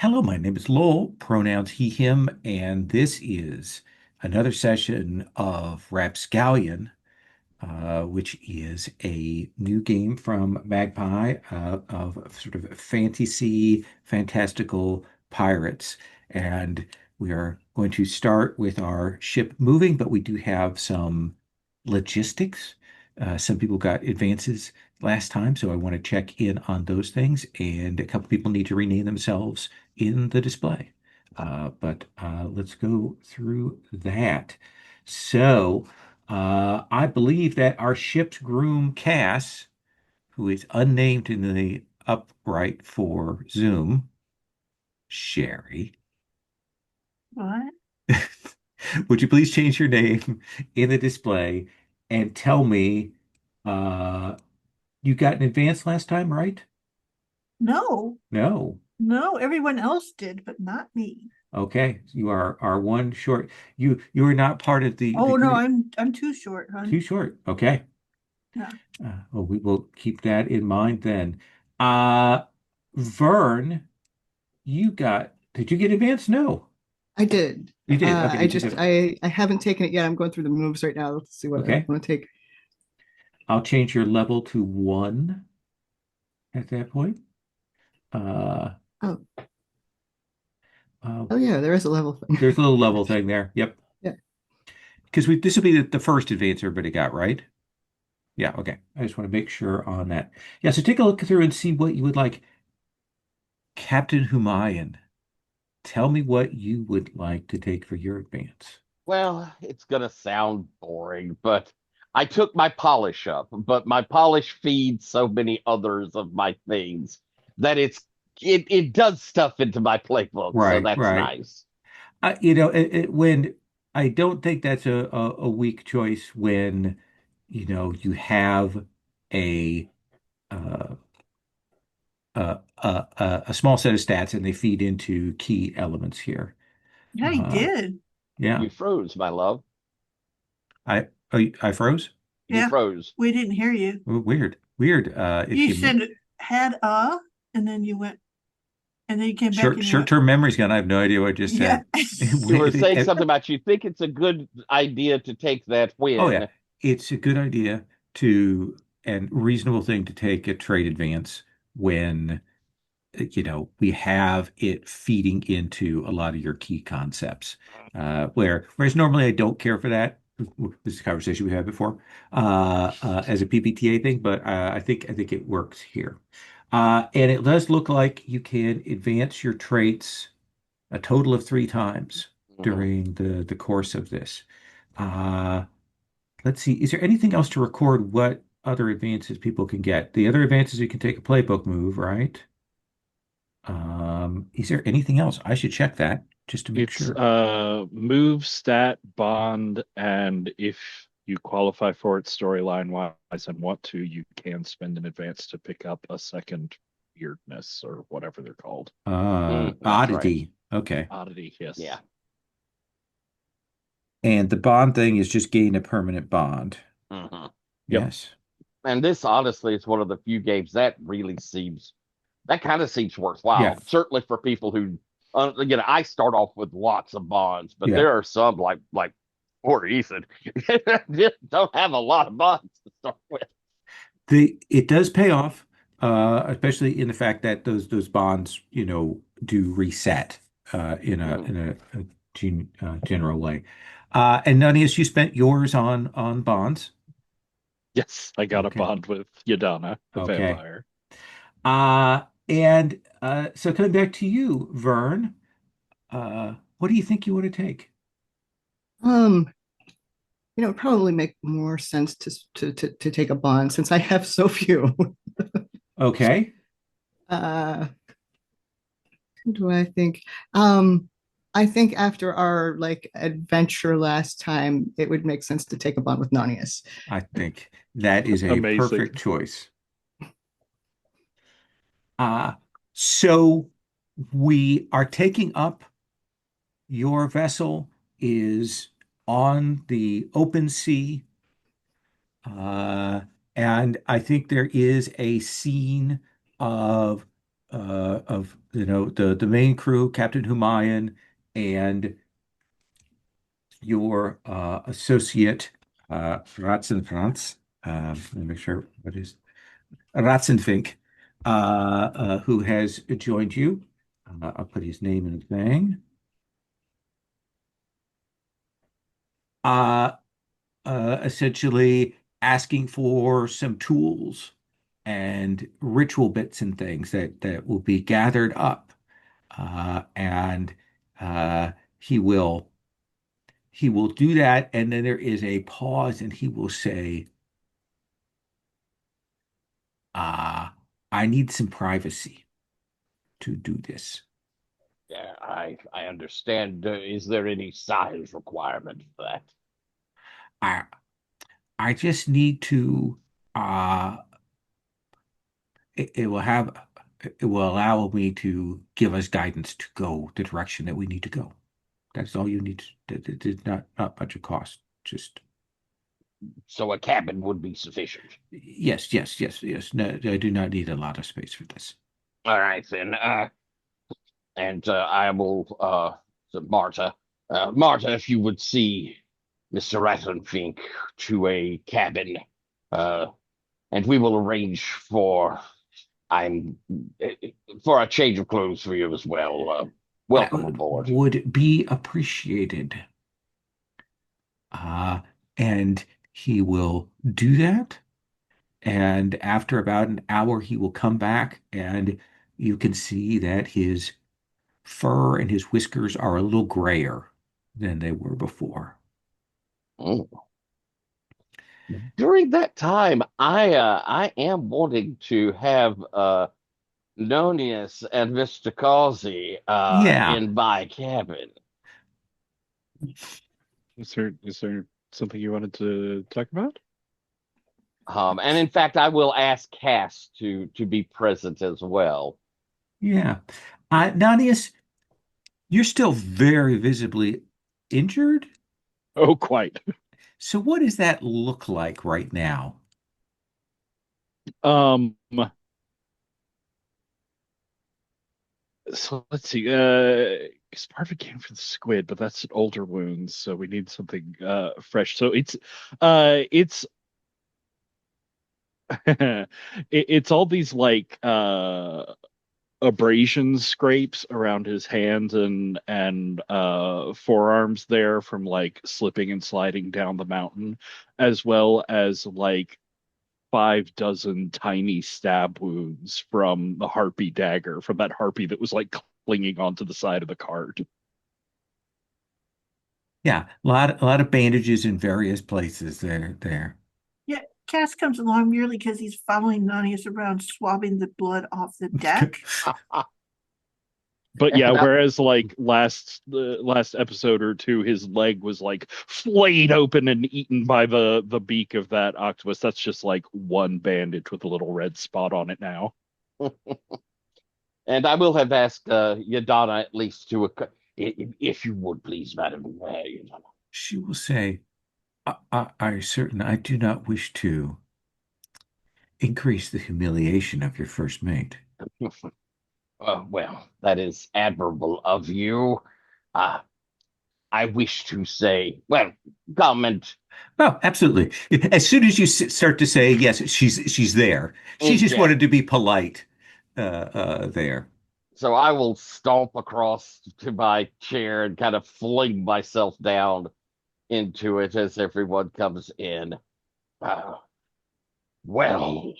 Hello, my name is Lowell, pronouns he, him, and this is another session of Rapscallion, which is a new game from Magpie of sort of fantasy, fantastical pirates. And we are going to start with our ship moving, but we do have some logistics. Some people got advances last time, so I want to check in on those things. And a couple people need to rename themselves in the display. But let's go through that. So, I believe that our ship's groom, Cass, who is unnamed in the upright for Zoom, Sherry, What? would you please change your name in the display and tell me, uh, you got an advance last time, right? No, No. no, everyone else did, but not me. Okay, you are one short. You are not part of the Oh no, group. I'm too short, Too hon. short. Okay. Yeah. Well, we will keep that in mind then. Uh, Vern, did you get advanced? No, I did. you did. Okay, I you did just have, I haven't taken it yet. I'm going through the moves right now. Let's see what I okay. want to take. I'll change your level to one at that point. Uh, Oh, uh, oh yeah, there is a level thing. there's a little level thing there. Yep. Yeah. Because this will be the first advance everybody got, right? Yeah, okay. I just want to make sure on that. Yeah, so take a look through and see what you would like. Captain Humayan, tell me what you would like to take for your advance. Well, it's gonna sound boring, but I took my polish up, but my polish feeds so many others of my things that it does stuff into my playbook, so Right, that's right. nice. When I don't think that's a weak choice when, you have a uh, a small set of stats and they feed into key elements here. Yeah, he Uh, did. yeah, You froze, my love. I froze. You Yeah, froze. we didn't hear you. Oh, weird, weird. If You you said had and then you went, and then you came back and you went, short-term memory's gone, I have no idea what I just yeah. said. You were saying And- something about you think it's a good idea to take that oh yeah, win. it's a good idea to and reasonable thing to take a trade advance when we have it feeding into a lot of your key concepts. Whereas normally I don't care for that. This is a conversation we had before as a PBTA thing, but I think it works here. And it does look like you can advance your traits a total of three times Mhm. during the course of this. Uh, let's see. Is there anything else to record what other advances people can get? The other advances you can take a playbook move, right? Is there anything else? I should check that just to make It's sure. move, stat, bond, and if you qualify for it storyline wise and want to, you can spend an advance to pick up a second weirdness or whatever they're called. That's right. Oddity. Okay. Oddity, Yeah. yes. And the bond thing is just gain a permanent bond. hmm Yep. Yes. And this honestly is one of the few games that really seems that kind of seems Yeah. worthwhile. Certainly for people who, I start off with lots of bonds, but Yeah. there are some like poor Ethan just don't have a lot of bonds to start with. It does pay off, especially in the fact that those bonds, do reset in a Mhm. general way. And Nunius, you spent yours on bonds. Yes, I got a Okay. bond with Yadana, the Okay. vampire. And so coming back to you, Vern, what do you think you want to take? Um, it'd probably make more sense to take a bond since I have so few. Okay. Uh, who do I think? Um, I think after our like adventure last time, it would make sense to take a bond with Nanius. I think that is a Amazing. perfect choice. Uh, so we are taking up your vessel is on the open sea. Uh, and I think there is a scene of of the main crew, Captain Humayan, and your associate Ratzen Franz. Let me make sure what is Ratzenfink, who has joined you. I'll put his name in the thing. Uh, Essentially asking for some tools and ritual bits and things that will be gathered up, and uh, he will he will do that, and then there is a pause, and he will say, uh, "I need some privacy to do this." Yeah, I understand. Is there any size requirement for that? I I just need to uh it will have it will allow me to give us guidance to go the direction that we need to go. That's all you need. It's not much of cost. Just So a cabin would be sufficient. yes. No, I do not need a lot of space for this. All right then. And I will to Marta. Marta, if you would see Mr. Rattlenfink to a cabin, and we will arrange I'm for a change of clothes for you as well. Welcome That aboard. would be appreciated. And he will do that. And after about an hour, he will come back, and you can see that his fur and his whiskers are a little grayer than they were before. Mm. During that time, I am wanting to have Nonius and Mr. Causey Yeah. in my cabin. Is there something you wanted to talk about? And in fact, I will ask Cass to be present as well. Yeah. Nanius, you're still very visibly injured. Oh, quite. So what does that look like right now? Um, so let's see. Because part of it came from the squid, but that's an older wound, so we need something fresh. So it's it's all these like abrasion scrapes around his hands and forearms there from like slipping and sliding down the mountain, as well as like 5 dozen tiny stab wounds from the harpy dagger from that harpy that was like clinging onto the side of the cart. Yeah, a lot of bandages in various places there. Yeah, Cass comes along merely because he's following Nanius around, swabbing the blood off the deck. But yeah, And whereas like the last episode or two, his leg was like flayed open and eaten by the beak of that octopus. That's just like one bandage with a little red spot on it now. and I will have asked Yadana at least if you would please, madam. Yadana. She will say, I do not wish to increase the humiliation of your first mate." Well, that is admirable of you. Uh, I wish to say, well, comment. Oh, absolutely. As soon as you start to say, yes, she's there. She just Yeah. wanted to be polite there. So I will stomp across to my chair and kind of fling myself down into it as everyone comes in. Uh, well,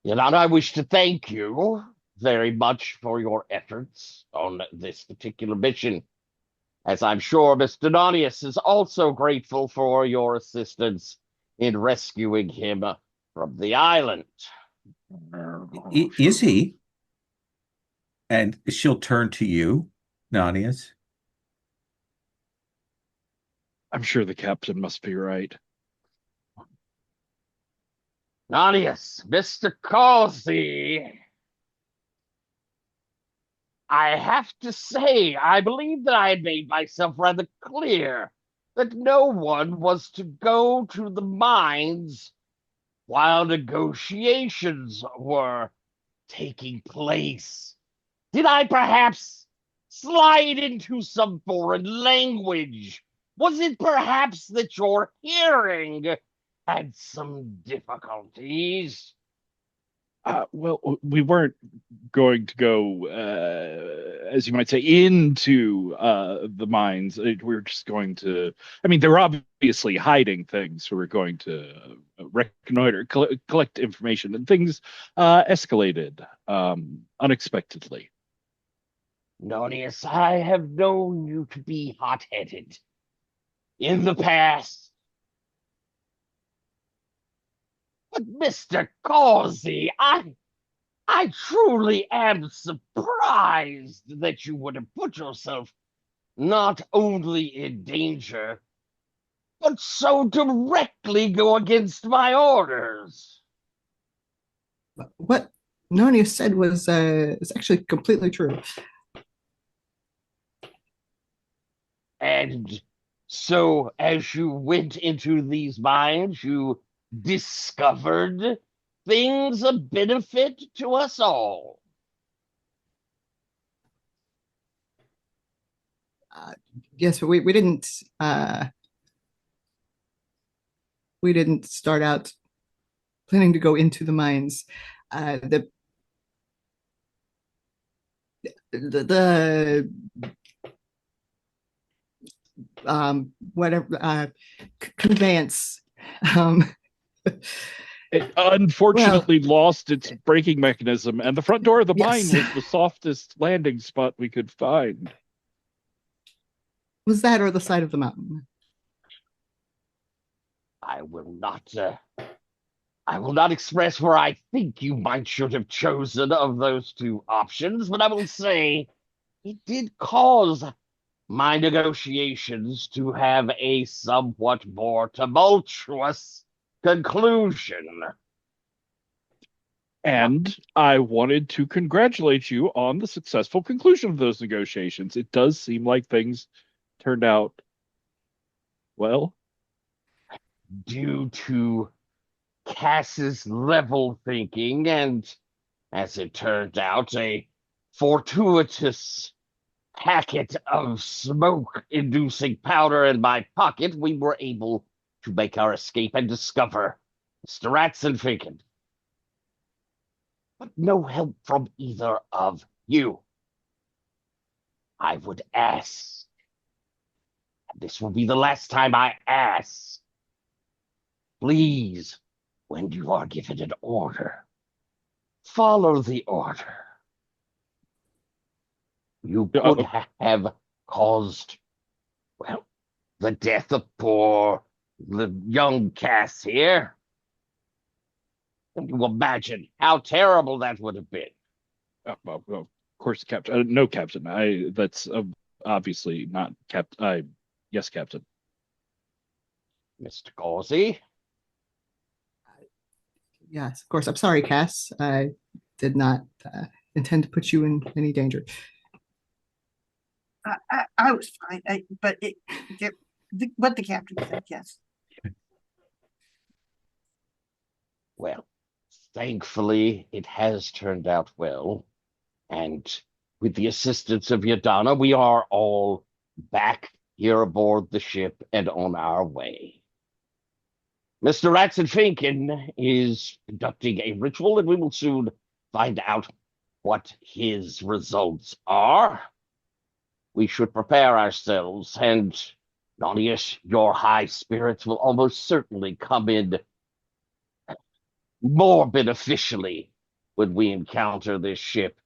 I wish to thank you very much for your efforts on this particular mission, as I'm sure Mr. Nonius is also grateful for your assistance in rescuing him from the island. Is he? And she'll turn to you, Nanias. I'm sure the captain must be right. Nonius, Mr. Causey, I have to say, I believe that I had made myself rather clear that no one was to go to the mines while negotiations were taking place? Did I perhaps slide into some foreign language? Was it perhaps that your hearing had some difficulties? Well, we weren't going to go, as you might say, into the mines. We're just going to. I mean, they're obviously hiding things, so we're going to reconnoiter, collect information, and things escalated unexpectedly. Nonius, I have known you to be hot-headed in the past. But Mr. Causey, I truly am surprised that you would have put yourself not only in danger, but so directly go against my orders. What Nonia said was is actually completely true. And so, as you went into these mines, you discovered things of benefit to us all. Yes, but we didn't start out planning to go into the mines. The whatever conveyance It unfortunately lost its braking mechanism, and the front door of the mine Yes. was the softest landing spot we could find. Was that or the side of the mountain? I will not express where I think you might should have chosen of those two options, but I will say it did cause my negotiations to have a somewhat more tumultuous conclusion. And I wanted to congratulate you on the successful conclusion of those negotiations. It does seem like things turned out well. Due to Cass's level thinking and, as it turned out, a fortuitous packet of smoke-inducing powder in my pocket, we were able to make our escape and discover Mr. Ratzenfinken. But no help from either of you. I would ask, and this will be the last time I ask, please, when you are given an order, follow the order. You could have caused, well, the death of poor the young Cass here. Can you imagine how terrible that would have been? Well, of course, Captain. No, Captain. That's obviously not Captain. Yes, Captain. Mr. Causey? Yes, of course. I'm sorry, Cass. I did not intend to put you in any danger. I was fine, but what the captain said, yes. Well, thankfully, it has turned out well. And with the assistance of Yadana, we are all back here aboard the ship and on our way. Mr. Ratzenfinken is conducting a ritual, and we will soon find out what his results are. We should prepare ourselves, and Nonius, your high spirits will almost certainly come in more beneficially when we encounter this ship.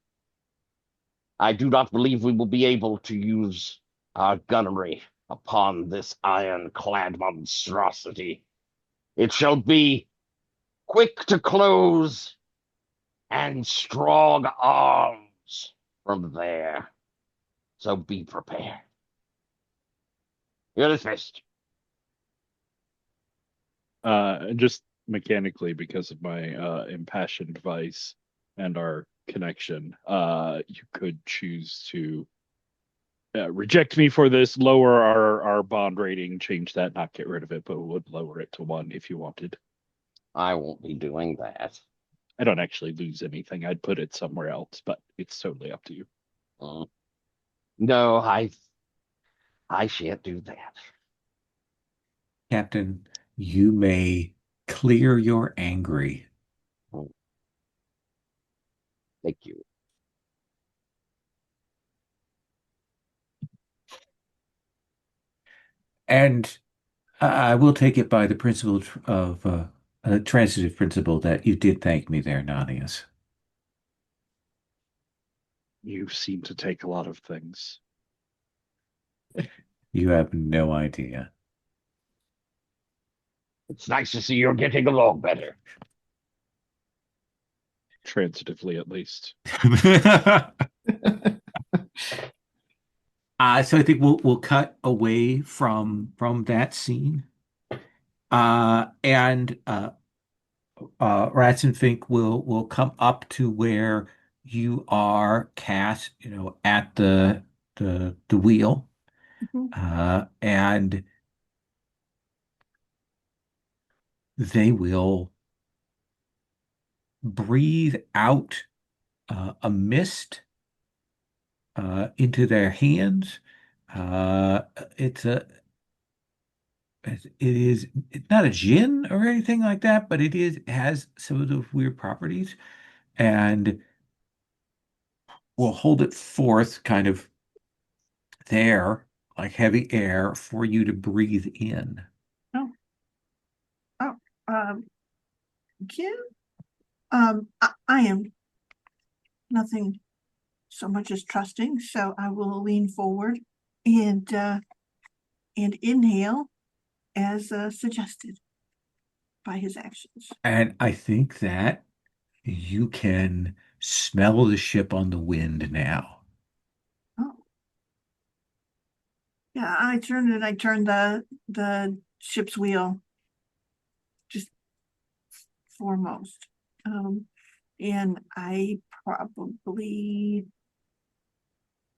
I do not believe we will be able to use our gunnery upon this ironclad monstrosity. It shall be quick to close and strong arms from there. So be prepared. You're dismissed. Just mechanically, because of my impassioned vice and our connection, you could choose to reject me for this, lower our bond rating, change that, not get rid of it, but would lower it to 1 if you wanted. I won't be doing that. I don't actually lose anything. I'd put it somewhere else, but it's totally up to you. Mm. No, I shan't do that. Captain, you may clear your angry. Mm. Thank you. And I will take it by the principle of transitive principle that you did thank me there, Nanias. You seem to take a lot of things. You have no idea. It's nice to see you're getting along better. Transitively, at least. So I think we'll cut away from that scene. And Rats and Fink will come up to where you are, Cass, at the wheel. Mhm. And they will breathe out a mist into their hands. Uh, it's a it's not a gin or anything like that, but it has some of those weird properties, and we'll hold it forth kind of there, like heavy air for you to breathe in. Oh, oh, thank you. I am nothing so much as trusting, so I will lean forward and inhale as suggested by his actions. And I think that you can smell the ship on the wind now. Oh, yeah, I turned the ship's wheel just foremost. And I probably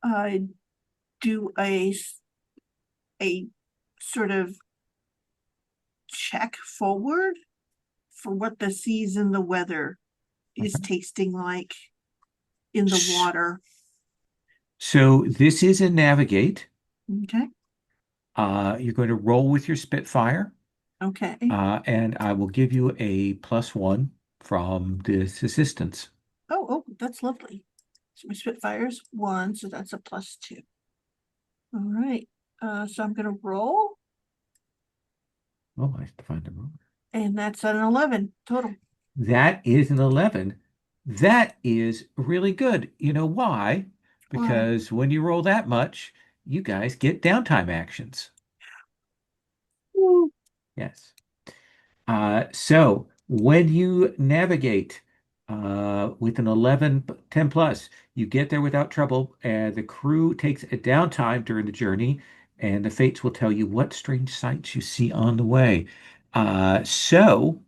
uh do a sort of check forward for what the seas and the weather is tasting like in the water. So this is a navigate. Okay. You're going to roll with your Spitfire, Okay. and I will give you a +1 from this assistance. Oh, that's lovely. So my Spitfire's 1, so that's a +2. All right. So I'm gonna roll, Oh, I have to find the roll. and that's an 11 total. That is an 11. That is really good. You know why? Why? Because when you roll that much, you guys get downtime actions. Woo. Yes. So when you navigate with an 11, 10 plus, you get there without trouble. The crew takes a downtime during the journey, and the fates will tell you what strange sights you see on the way. So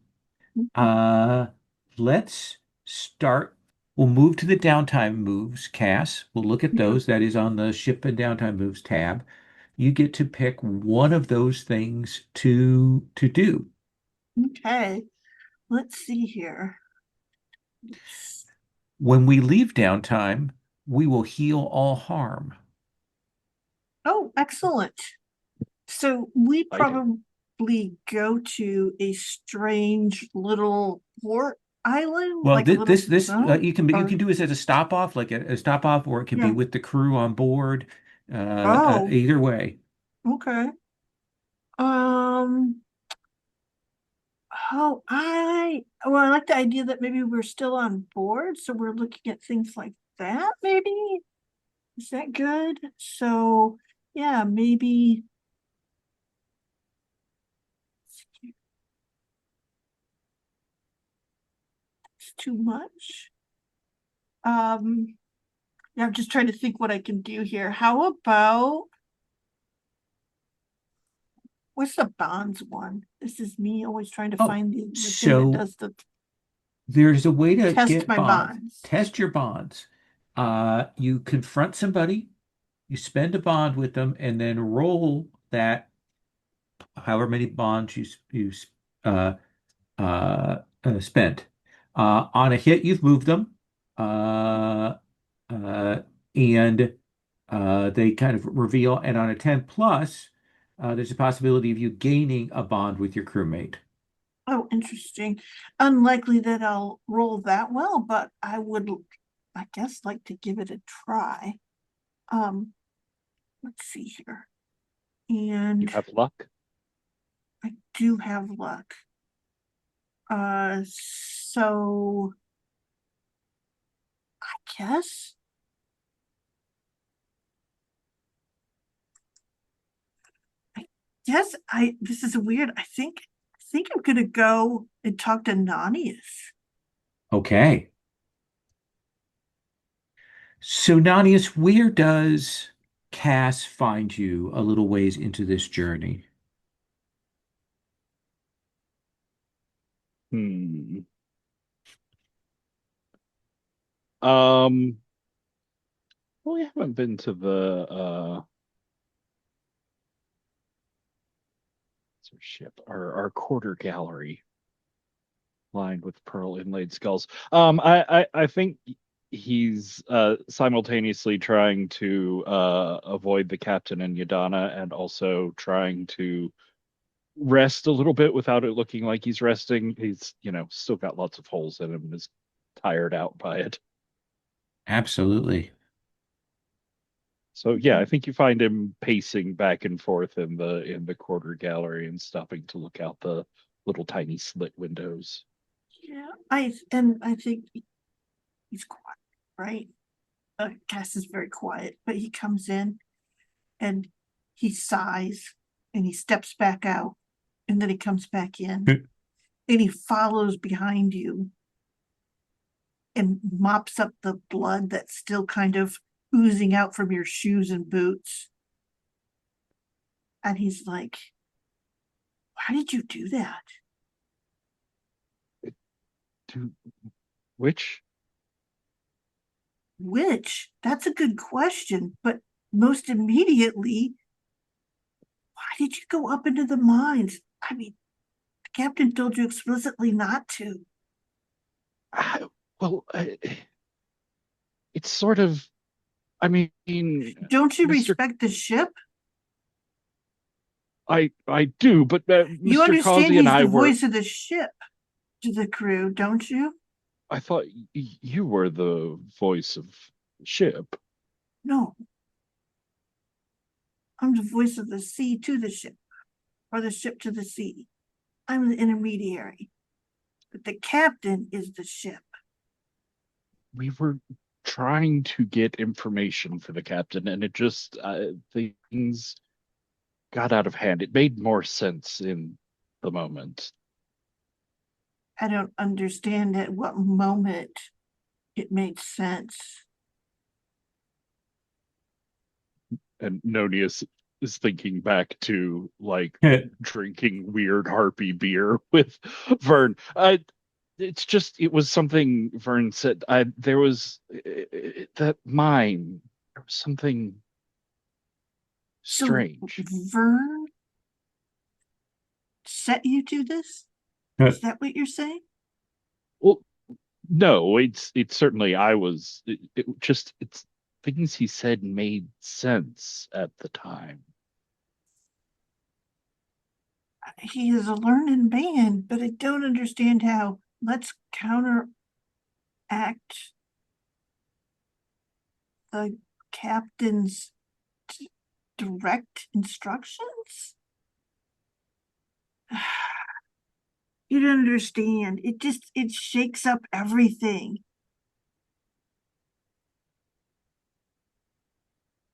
uh, let's start. We'll move to the downtime moves, Cass. We'll look at Yeah. those. That is on the ship and downtime moves tab. You get to pick one of those things to do. Okay. Let's see here. When we leave downtime, we will heal all harm. Oh, excellent. So we Fighting. probably go to a strange little port island, Well, like a little this zone, you can do this as a stop off, like a stop off, or it can be yeah. with the crew on board. Oh, Either way. okay. Um, I like the idea that maybe we're still on board, so we're looking at things like that, maybe. Is that good? So, yeah, maybe it's too much. Yeah, I'm just trying to think what I can do here. How about what's the bonds one? This is me always trying to Oh, find the thing that so does the there's a way to test get my bonds. bonds. Test your bonds. You confront somebody, you spend a bond with them, and then roll that however many bonds you uh, spent. On a hit, you've moved them. Uh, uh, and they kind of reveal. And on a 10 plus, there's a possibility of you gaining a bond with your crewmate. Oh, interesting. Unlikely that I'll roll that well, but I would, I guess, like to give it a try. Let's see here. You And have luck. I do have luck. So I guess this is weird. I think I'm gonna go and talk to Nanius. Okay. So, Nanius, where does Cass find you a little ways into this journey? Hmm. Um, well, we haven't been to the what's our ship, our quarter gallery lined with pearl inlaid skulls. I think he's simultaneously trying to avoid the captain and Yadana, and also trying to rest a little bit without it looking like he's resting. He's, still got lots of holes in him and is tired out by it. Absolutely. So yeah, I think you find him pacing back and forth in the quarter gallery and stopping to look out the little tiny slit windows. Yeah, I think he's quiet, right? Cass is very quiet, but he comes in and he sighs and he steps back out and then he comes back in and he follows behind you and mops up the blood that's still kind of oozing out from your shoes and boots. And he's like, why did you do that? To which Which? That's a good question. But most immediately, why did you go up into the mines? I mean, the captain told you explicitly not to. I, well, it's sort of. I mean, Don't you Mr. respect the ship? I do, but You Mr. understand Causey and he's I the were. voice of the ship to the crew, don't you? I thought you were the voice of the ship. No, I'm the voice of the sea to the ship, or the ship to the sea. I'm the intermediary, but the captain is the ship. We were trying to get information for the captain, and it just things got out of hand. It made more sense in the moment. I don't understand at what moment it made sense. And Nonius is thinking back to like drinking weird harpy beer with Vern. It's just it was something Vern said. There was that mine. There was something So strange. Vern set you to this? Is that what you're saying? Well, no, it's certainly I was. It just it's things he said made sense at the time. He is a learned man, but I don't understand how. Let's counteract the captain's direct instructions. You don't understand. It shakes up everything.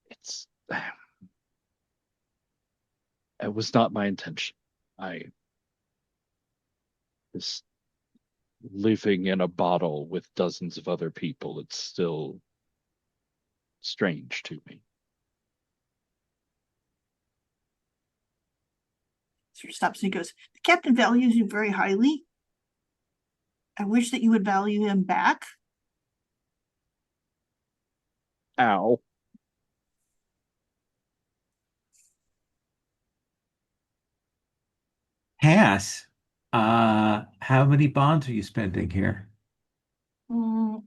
It's it was not my intention. I was living in a bottle with dozens of other people. It's still strange to me. So he stops and he goes, the captain values you very highly. I wish that you would value him back. Ow. Cass, how many bonds are you spending here? Oh,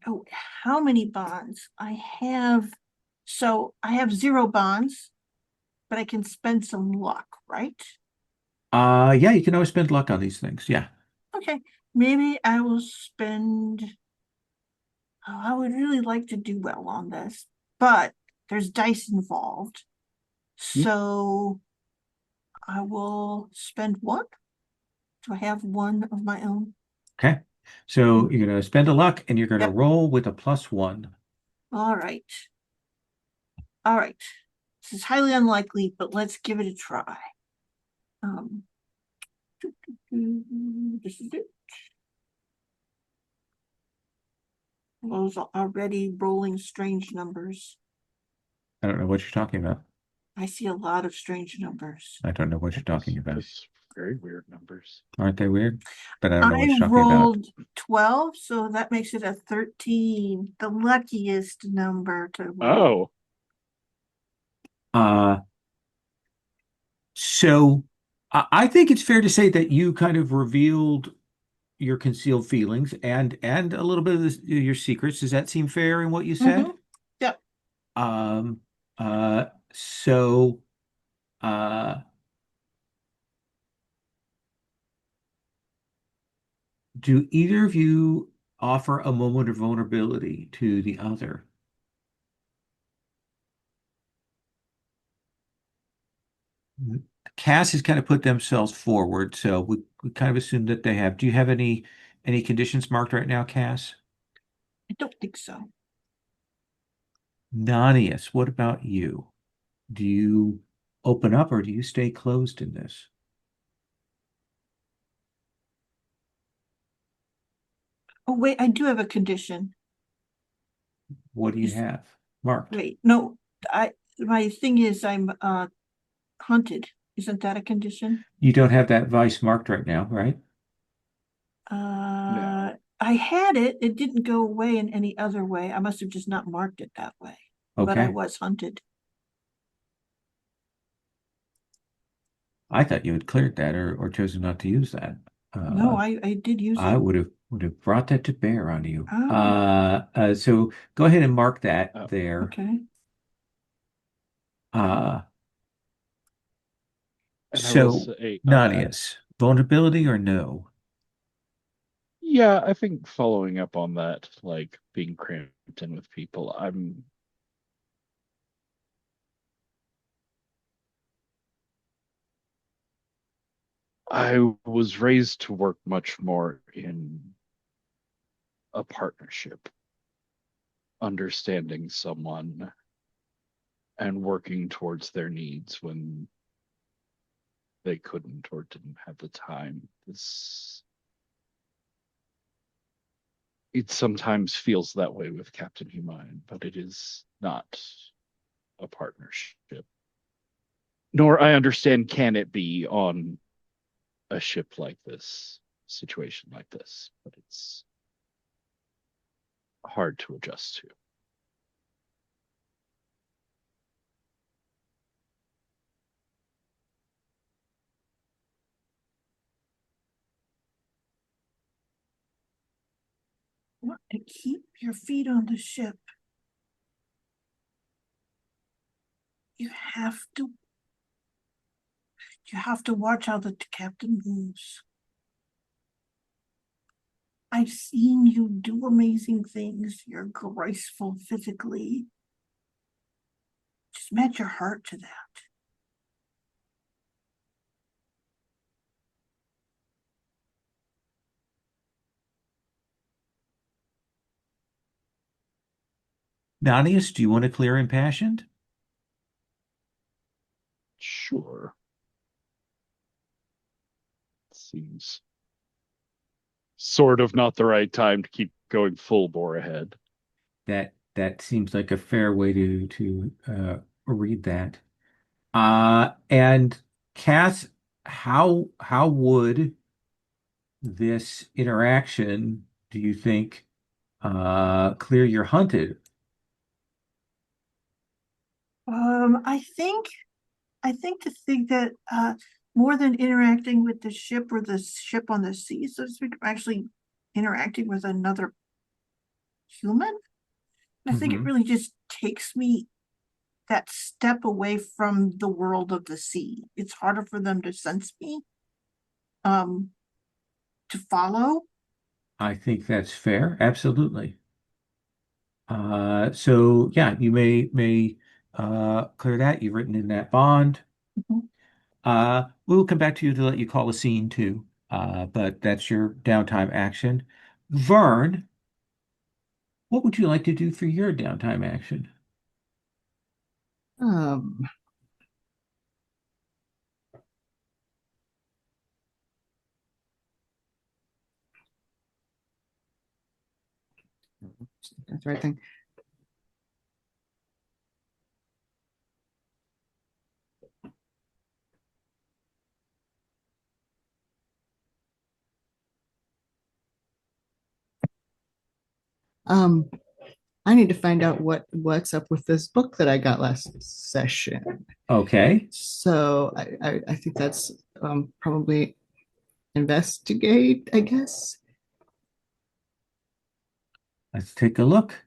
how many bonds? I have 0 bonds, but I can spend some luck, right? Yeah, you can always spend luck on these things. Yeah. Okay, maybe I will spend. Oh, I would really like to do well on this, but there's dice involved. Hmm. So I will spend 1. Do I have 1 of my own? Okay. So you're gonna spend a luck and you're gonna Yep. roll with a +1. All right. All right. This is highly unlikely, but let's give it a try. Um, this is it. Those are already rolling strange numbers. I don't know what you're talking about. I see a lot of strange numbers. I don't know what you're talking about. Just very weird numbers. Aren't they weird? But I don't know what I you're talking about. rolled 12, so that makes it a 13, the luckiest number to roll. Oh, So I think it's fair to say that you kind of revealed your concealed feelings and a little bit of your secrets. Does that seem fair in what you said? Yep. Um, so, uh, do either of you offer a moment of vulnerability to the other? Cass has kind of put themselves forward, so we kind of assume that they have. Do you have any conditions marked right now, Cass? I don't think so. Nanius, what about you? Do you open up or do you stay closed in this? Oh, wait, I do have a condition. What do you Is- have marked? Wait, no, my thing is I'm hunted. Isn't that a condition? You don't have that vice marked right now, right? no. I had it. It didn't go away in any other way. I must have just not marked it that way. But I Okay. was hunted. I thought you had cleared that or chosen not to use that. No, I did use I it. would have brought that to bear on you. Oh. So go ahead and mark that Oh, there. Okay. Uh, and I will so say, Nanius, vulnerability or no? yeah, I think following up on that, like being cramped in with people, I was raised to work much more in a partnership, understanding someone and working towards their needs when they couldn't or didn't have the time. It sometimes feels that way with Captain Humain, but it is not a partnership. Nor I understand can it be on a ship like this, situation like this, but it's hard to adjust to. Want to keep your feet on the ship. You have to. You have to watch how the captain moves. I've seen you do amazing things. You're graceful physically. Just match your heart to that. Nanius, do you want to clear impassioned? Sure. Seems sort of not the right time to keep going full bore ahead. That seems like a fair way to read that. And Cass, how would this interaction, do you think, clear your hunted? I think to think that more than interacting with the ship or the ship on the sea, so to speak, I'm actually interacting with another human. And I think it Mhm. really just takes me that step away from the world of the sea. It's harder for them to sense me, to follow. I think that's fair. Absolutely. So yeah, you may clear that. You've written in that bond. Mhm. We'll come back to you to let you call a scene too. But that's your downtime action. Vern, what would you like to do for your downtime action? Um, that's the right thing. Um, I need to find out what's up with this book that I got last session. Okay, So I think that's probably investigate, I guess. let's take a look.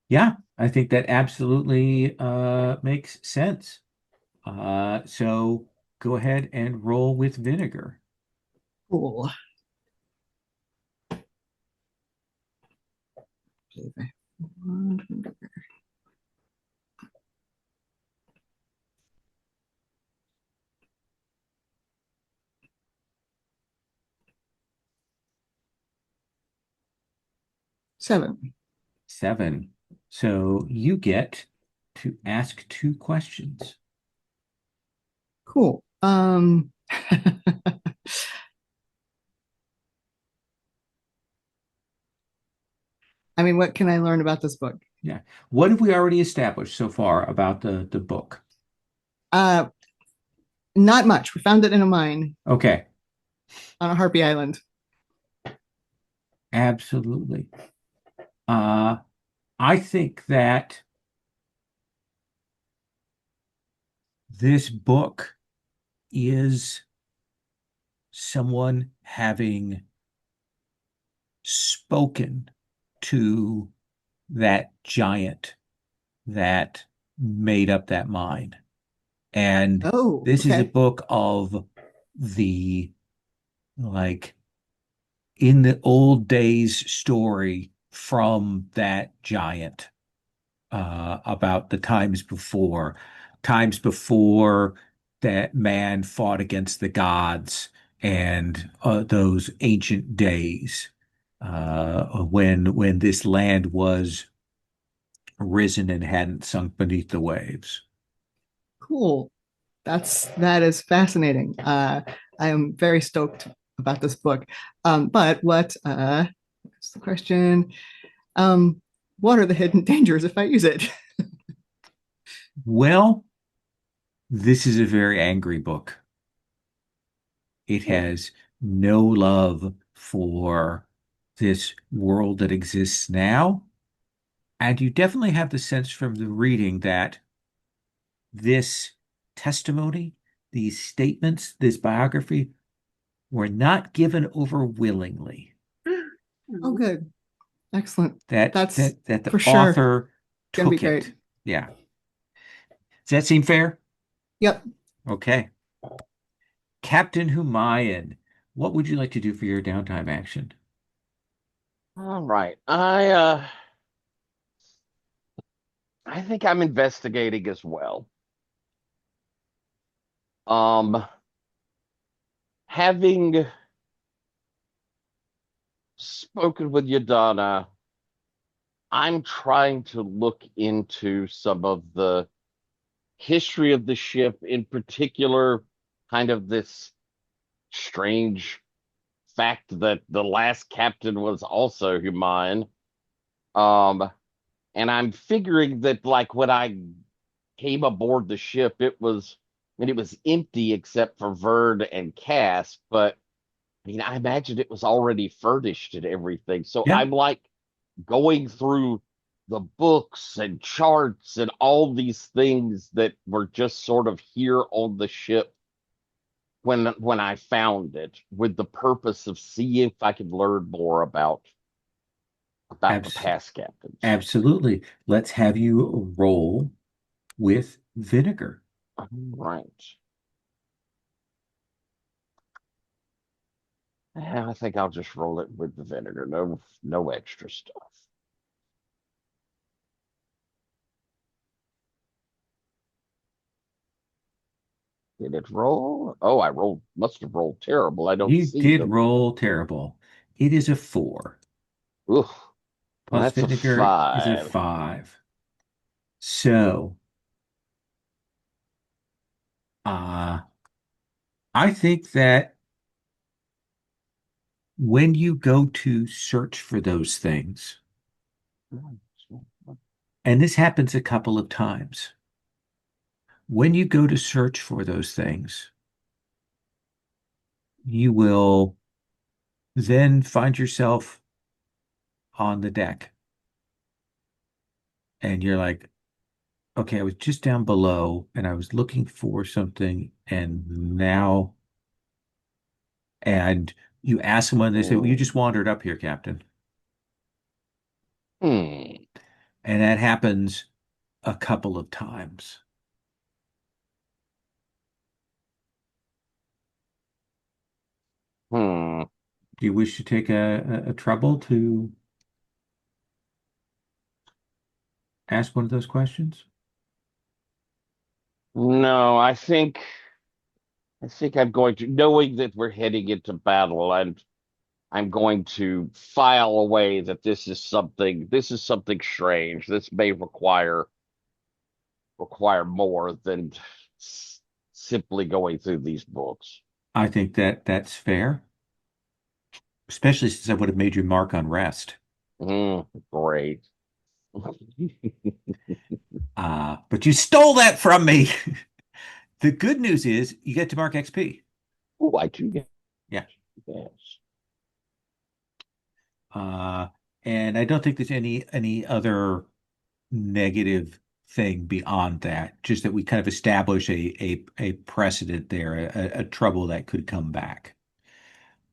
Yeah, I think that absolutely makes sense. So go ahead and roll with vinegar. Cool. 7. 7. So you get to ask 2 questions. Cool. I mean, what can I learn about this book? Yeah. What have we already established so far about the book? Uh, Not much. We found it in a mine Okay, on a Harpy Island. absolutely. Uh, I think that this book is someone having spoken to that giant that made up that mine. And Oh, this is a okay. book of the like in the old days story from that giant about the times before that man fought against the gods and those ancient days when this land was risen and hadn't sunk beneath the waves. Cool. That is fascinating. I am very stoked about this book. But what's the question? What are the hidden dangers if I use it? Well, this is a very angry book. It Cool. has no love for this world that exists now. And you definitely have the sense from the reading that this testimony, these statements, this biography were not given over willingly. Oh, good. Excellent. That That's that that the for sure author gonna be took great. it. Yeah. Does that seem fair? Yep. Okay. Captain Humayan, what would you like to do for your downtime action? All right. I think I'm investigating as well. Um, having spoken with Yadana, I'm trying to look into some of the history of the ship, in particular, kind of this strange fact that the last captain was also human. Um, and I'm figuring that like when I came aboard the ship, it was empty except for Verd and Cass, but I mean, I imagine it was already furnished and everything. So Yeah. I'm like going through the books and charts and all these things that were just sort of here on the ship when I found it with the purpose of seeing if I could learn more about the Abs past captains. Absolutely. Let's have you roll with vinegar. All right. I think I'll just roll it with the vinegar. No extra stuff. Did it roll? Oh, must have rolled terrible. I don't You see did them. roll terrible. It is a 4. Ooh, Plus that's a vinegar is a 5. 5. So, uh, I think that when you go to search for those things, and this happens a couple of times, when you go to search for those things, you will then find yourself on the deck. And you're like, okay, I was just down below and I was looking for something, and now, and you ask someone, they say, well, you Hmm. just wandered up here, Captain. Hmm. And that happens a couple of times. Hmm. Do you wish to take a trouble to ask one of those questions? No, I think I'm going to, knowing that we're heading into battle, and I'm going to file away that this is something strange. This may require more than simply going through these books. I think that that's fair, especially since I would have made your mark on rest. Great. But you stole that from me. The good news is you get to mark XP. Oh, I do get Yeah. yes. Uh, and I don't think there's any other negative thing beyond that. Just that we kind of establish a precedent there, a trouble that could come back.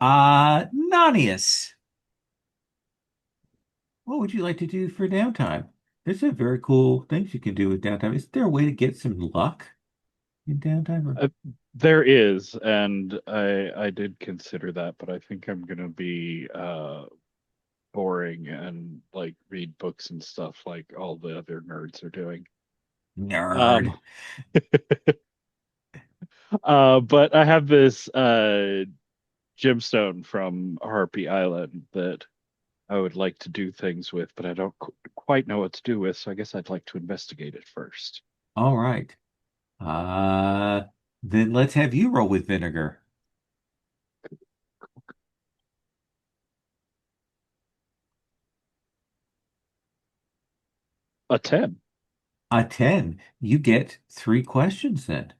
Nanius, what would you like to do for downtime? There's a very cool things you can do with downtime. Is there a way to get some luck in downtime? Uh, there is, and I did consider that, but I think I'm gonna be boring and like read books and stuff like all the other nerds are doing. Nerd. Um, but I have this gemstone from Harpy Island that I would like to do things with, but I don't quite know what to do with, so I guess I'd like to investigate it first. All right. Uh, then let's have you roll with vinegar. A 10. A 10. You get 3 questions then.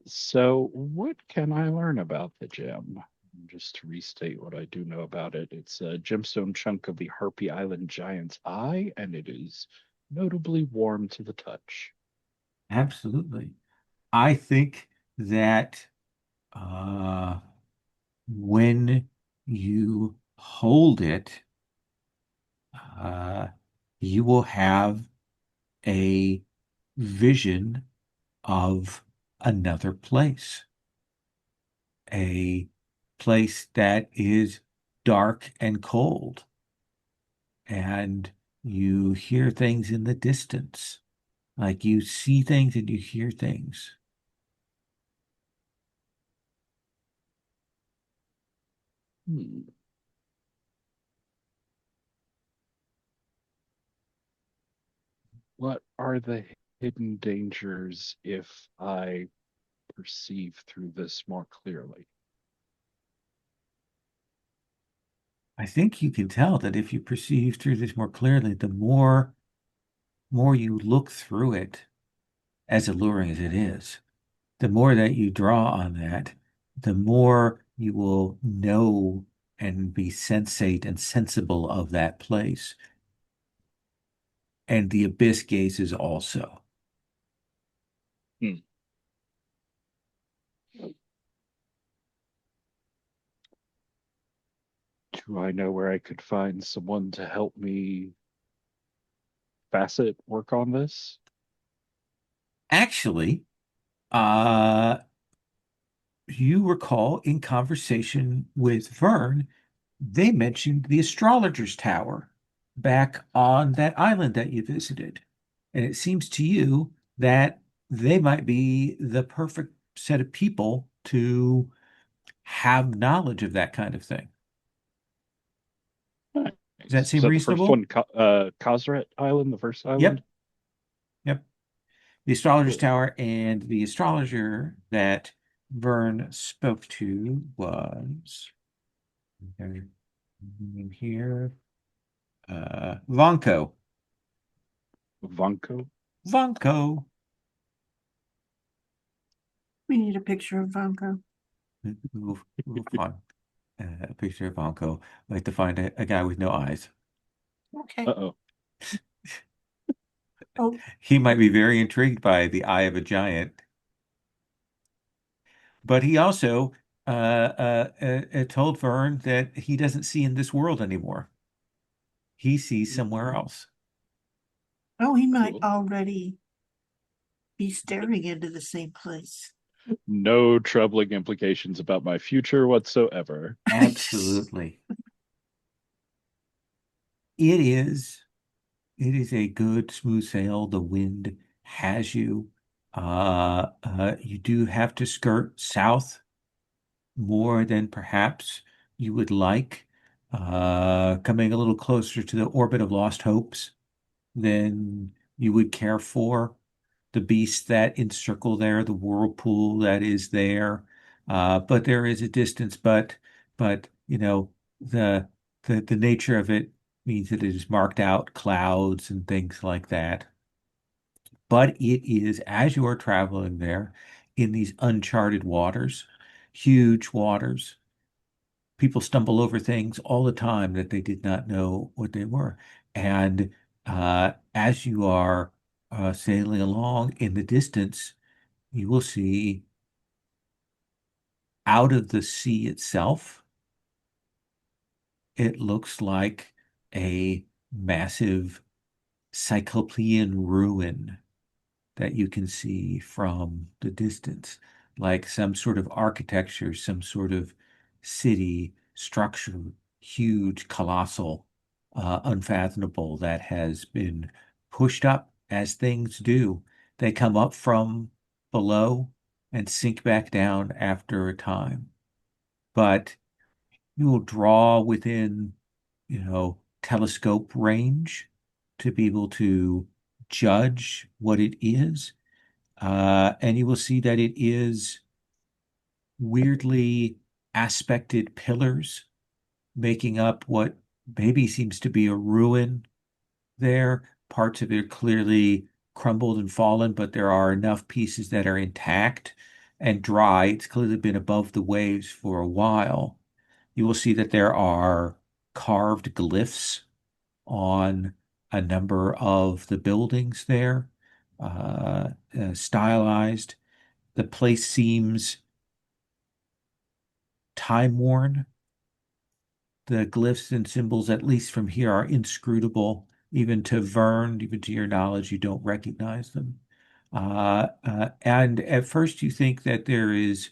So what can I learn about the gem? Just to restate what I do know about it, it's a gemstone chunk of the Harpy Island Giant's eye, and it is notably warm to the touch. Absolutely. I think that uh, when you hold it, uh, you will have a vision of another place, a place that is dark and cold, and you hear things in the distance. Like you see things and you hear things. Hmm. What are the hidden dangers if I perceive through this more clearly? I think you can tell that if you perceive through this more clearly, the more you look through it, as alluring as it is, the more that you draw on that, the more you will know and be sensate and sensible of that place. And the abyss gazes also. Hmm. Do I know where I could find someone to help me facet work on this? Actually, uh, you recall in conversation with Vern, they mentioned the astrologer's tower back on that island that you visited. And it seems to you that they might be the perfect set of people to have knowledge of that kind of thing. Nice. Does that Is seem that the first reasonable? one, Kazret Island, the first island? Yep, yep. The astrologer's Cool. tower, and the astrologer that Vern spoke to was in here, Vonko. Vanko? Vonko. We need a picture of Vanko. We'll find a picture of Vonko. Like to find a guy with no eyes. Okay. Uh-oh. Oh, He might be very intrigued by the eye of a giant, but he also told Vern that he doesn't see in this world anymore. He sees somewhere else. oh, he might Cool. already be staring into the same place. No troubling implications about my future whatsoever. Absolutely. It is. It is a good smooth sail. The wind has you. You do have to skirt south more than perhaps you would like, coming a little closer to the orbit of lost hopes than you would care for. The beasts that encircle there, the whirlpool that is there, but there is a distance. But the the nature of it means that it is marked out clouds and things like that. But it is as you are traveling there in these uncharted waters, huge waters. People stumble over things all the time that they did not know what they were. And as you are sailing along in the distance, you will see out of the sea itself, it looks like a massive Cyclopean ruin that you can see from the distance, like some sort of architecture, some sort of city structure, huge, colossal, unfathomable, that has been pushed up as things do. They come up from below and sink back down after a time. But you will draw within, telescope range to be able to judge what it is. And you will see that it is weirdly aspected pillars making up what maybe seems to be a ruin there. Parts of it are clearly crumbled and fallen, but there are enough pieces that are intact and dry. It's clearly been above the waves for a while. You will see that there are carved glyphs on a number of the buildings there, stylized. The place seems time worn. The glyphs and symbols, at least from here, are inscrutable. Even to Vern, even to your knowledge, you don't recognize them. And at first, you think that there is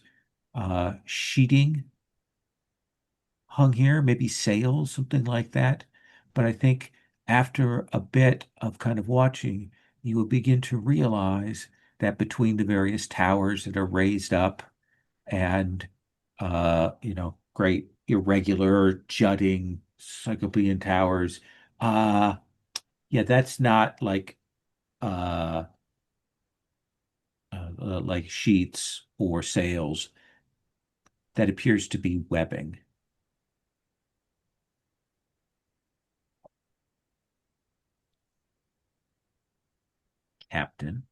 sheeting hung here, maybe sails, something like that. But I think after a bit of kind of watching, you will begin to realize that between the various towers that are raised up and great irregular jutting cyclopean towers, yeah, that's not uh, like sheets or sails. That appears to be webbing. Captain.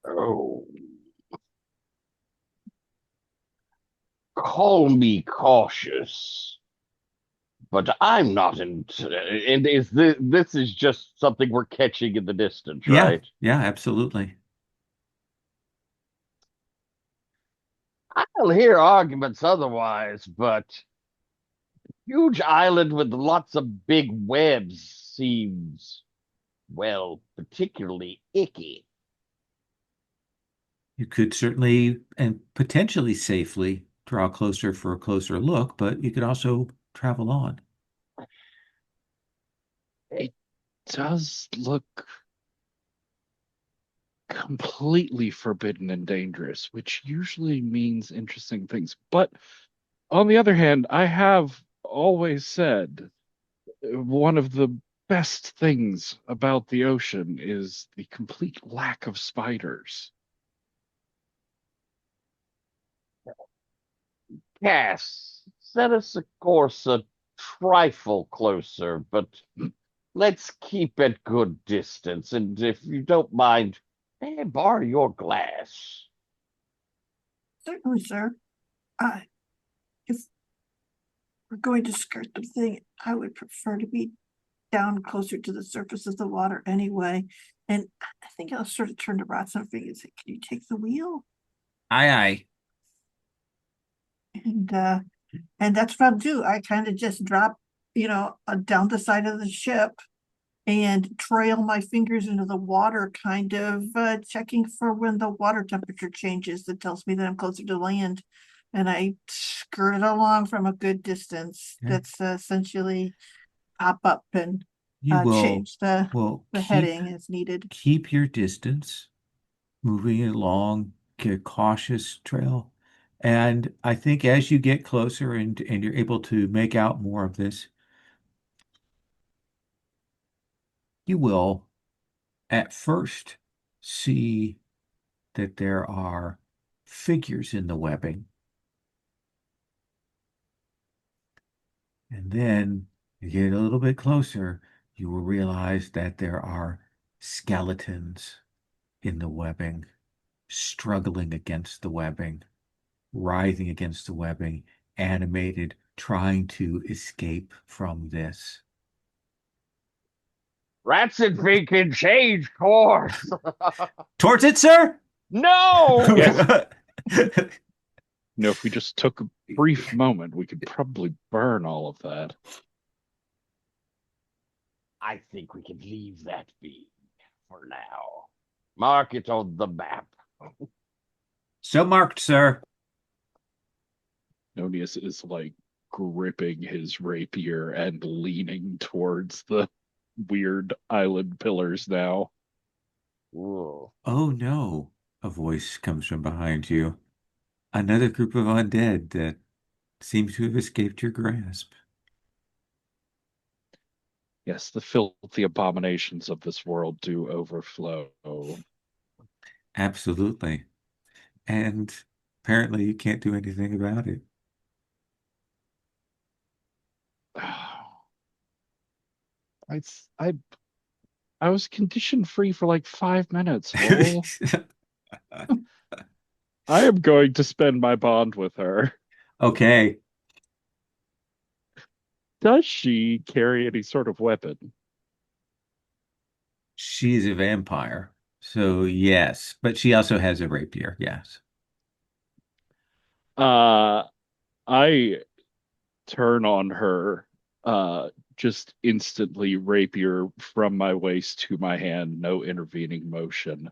Oh, call me cautious, but I'm not in. And this is just something we're catching in the distance, Yeah, right? yeah, absolutely. I'll hear arguments otherwise, but huge island with lots of big webs seems, well, particularly icky. You could certainly and potentially safely draw closer for a closer look, but you could also travel on. It does look completely forbidden and dangerous, which usually means interesting things. But on the other hand, I have always said one of the best things about the ocean is the complete lack of spiders. Cass, set us a course a trifle closer, but let's keep at good distance. And if you don't mind, may I borrow your glass? Certainly, sir. If we're going to skirt the thing, I would prefer to be down closer to the surface of the water anyway. And I think I'll sort of turn to Ratzenfink and say, can you take the wheel? Aye, aye. And that's what I'll do. I kind of just drop, down the side of the ship and trail my fingers into the water, kind of checking for when the water temperature changes. That tells me that I'm closer to land. And I skirt it along from a good distance. Yeah. That's essentially pop up and You will change the keep heading as needed. keep your distance, moving along a cautious trail. And I think as you get closer and you're able to make out more of this, you will at first see that there are figures in the webbing. And then you get a little bit closer, you will realize that there are skeletons in the webbing, struggling against the webbing, writhing against the webbing, animated, trying to escape from this. Ratzenfink can change course. Towards it, sir? No! If we just took a brief moment, we could probably burn all of that. I think we can leave that be for now. Mark it on the map. So marked, sir. Nonius is like gripping his rapier and leaning towards the weird island pillars now. Whoa. Oh no, a voice comes from behind you. Another group of undead that seem to have escaped your grasp. Yes, the filthy abominations of this world do overflow. Absolutely. And apparently you can't do anything about it. I was condition free for like 5 minutes, lol. I am going to spend my bond with her. Okay. Does she carry any sort of weapon? She's a vampire. So yes, but she also has a rapier, yes. I turn on her, just instantly rapier from my waist to my hand, no intervening motion.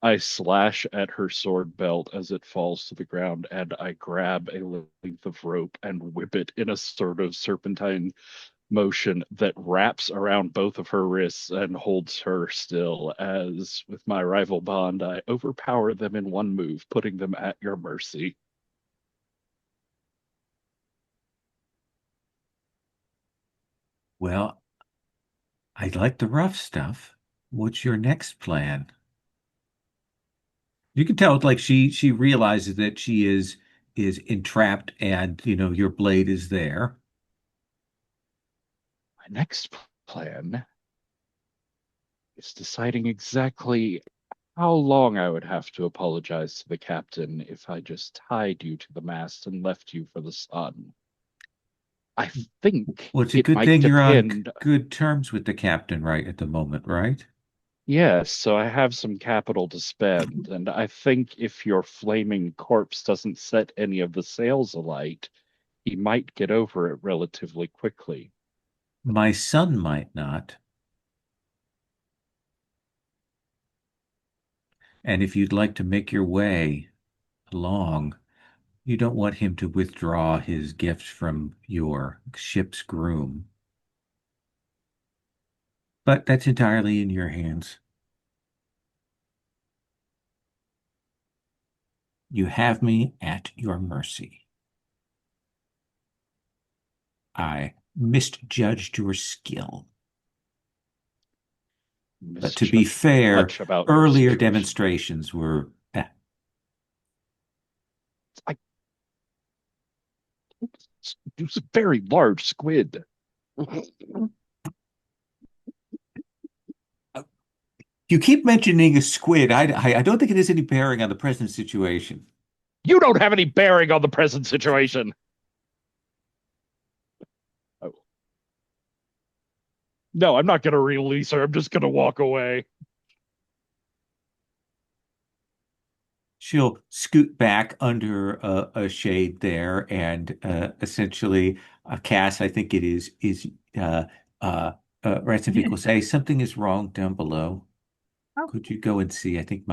I slash at her sword belt as it falls to the ground, and I grab a length of rope and whip it in a sort of serpentine motion that wraps around both of her wrists and holds her still as, with my rival bond, I overpower them in one move, putting them at your mercy. Well, I like the rough stuff. What's your next plan? You can tell like she realizes that she is entrapped and your blade is there. My next plan is deciding exactly how long I would have to apologize to the captain if I just tied you to the mast and left you for the sun. I think Well, it's a it good might thing you're on depend. good terms with the captain right at the moment, right? Yes, so I have some capital to spend, and I think if your flaming corpse doesn't set any of the sails alight, he might get over it relatively quickly. My son might not. And if you'd like to make your way along, you don't want him to withdraw his gifts from your ship's groom. But that's entirely in your hands. You have me at your mercy. I misjudged your skill. But to be Misjudged fair, much about your earlier situation. demonstrations were I it was a very large squid. You keep mentioning a squid. I don't think it has any bearing on the present situation. You don't have any bearing on the present situation. Oh. No, I'm not going to release her. I'm just going to walk away. She'll scoot back under a shade there, and essentially, Cass, I think it is Ratsifik will say something is wrong down below. Oh. Could you go and see? I think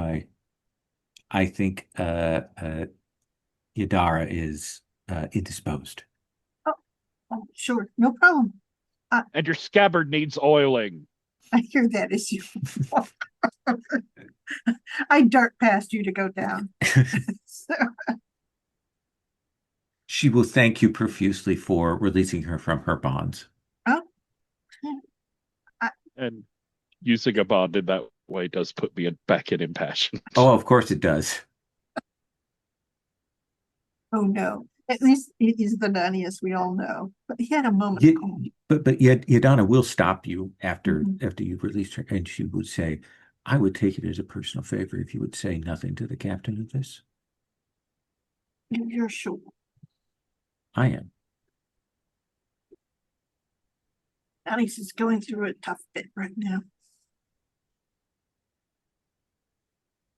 Yadara is indisposed. Oh, sure, no problem. And your scabbard needs oiling. I hear that as you. I dart past you to go down. So, She will thank you profusely for releasing her from her bonds. oh, And using a bond in that way does put me back in impassion. Oh, of course it does. oh no. At least he's the nuttiest, we all know. But he had a moment Ye- of calm. but yet Yadana will stop you after Mhm. after you've released her, and she would say, "I would take it as a personal favor if you would say nothing to the captain of this." You're sure. I am. Alex is going through a tough bit right now.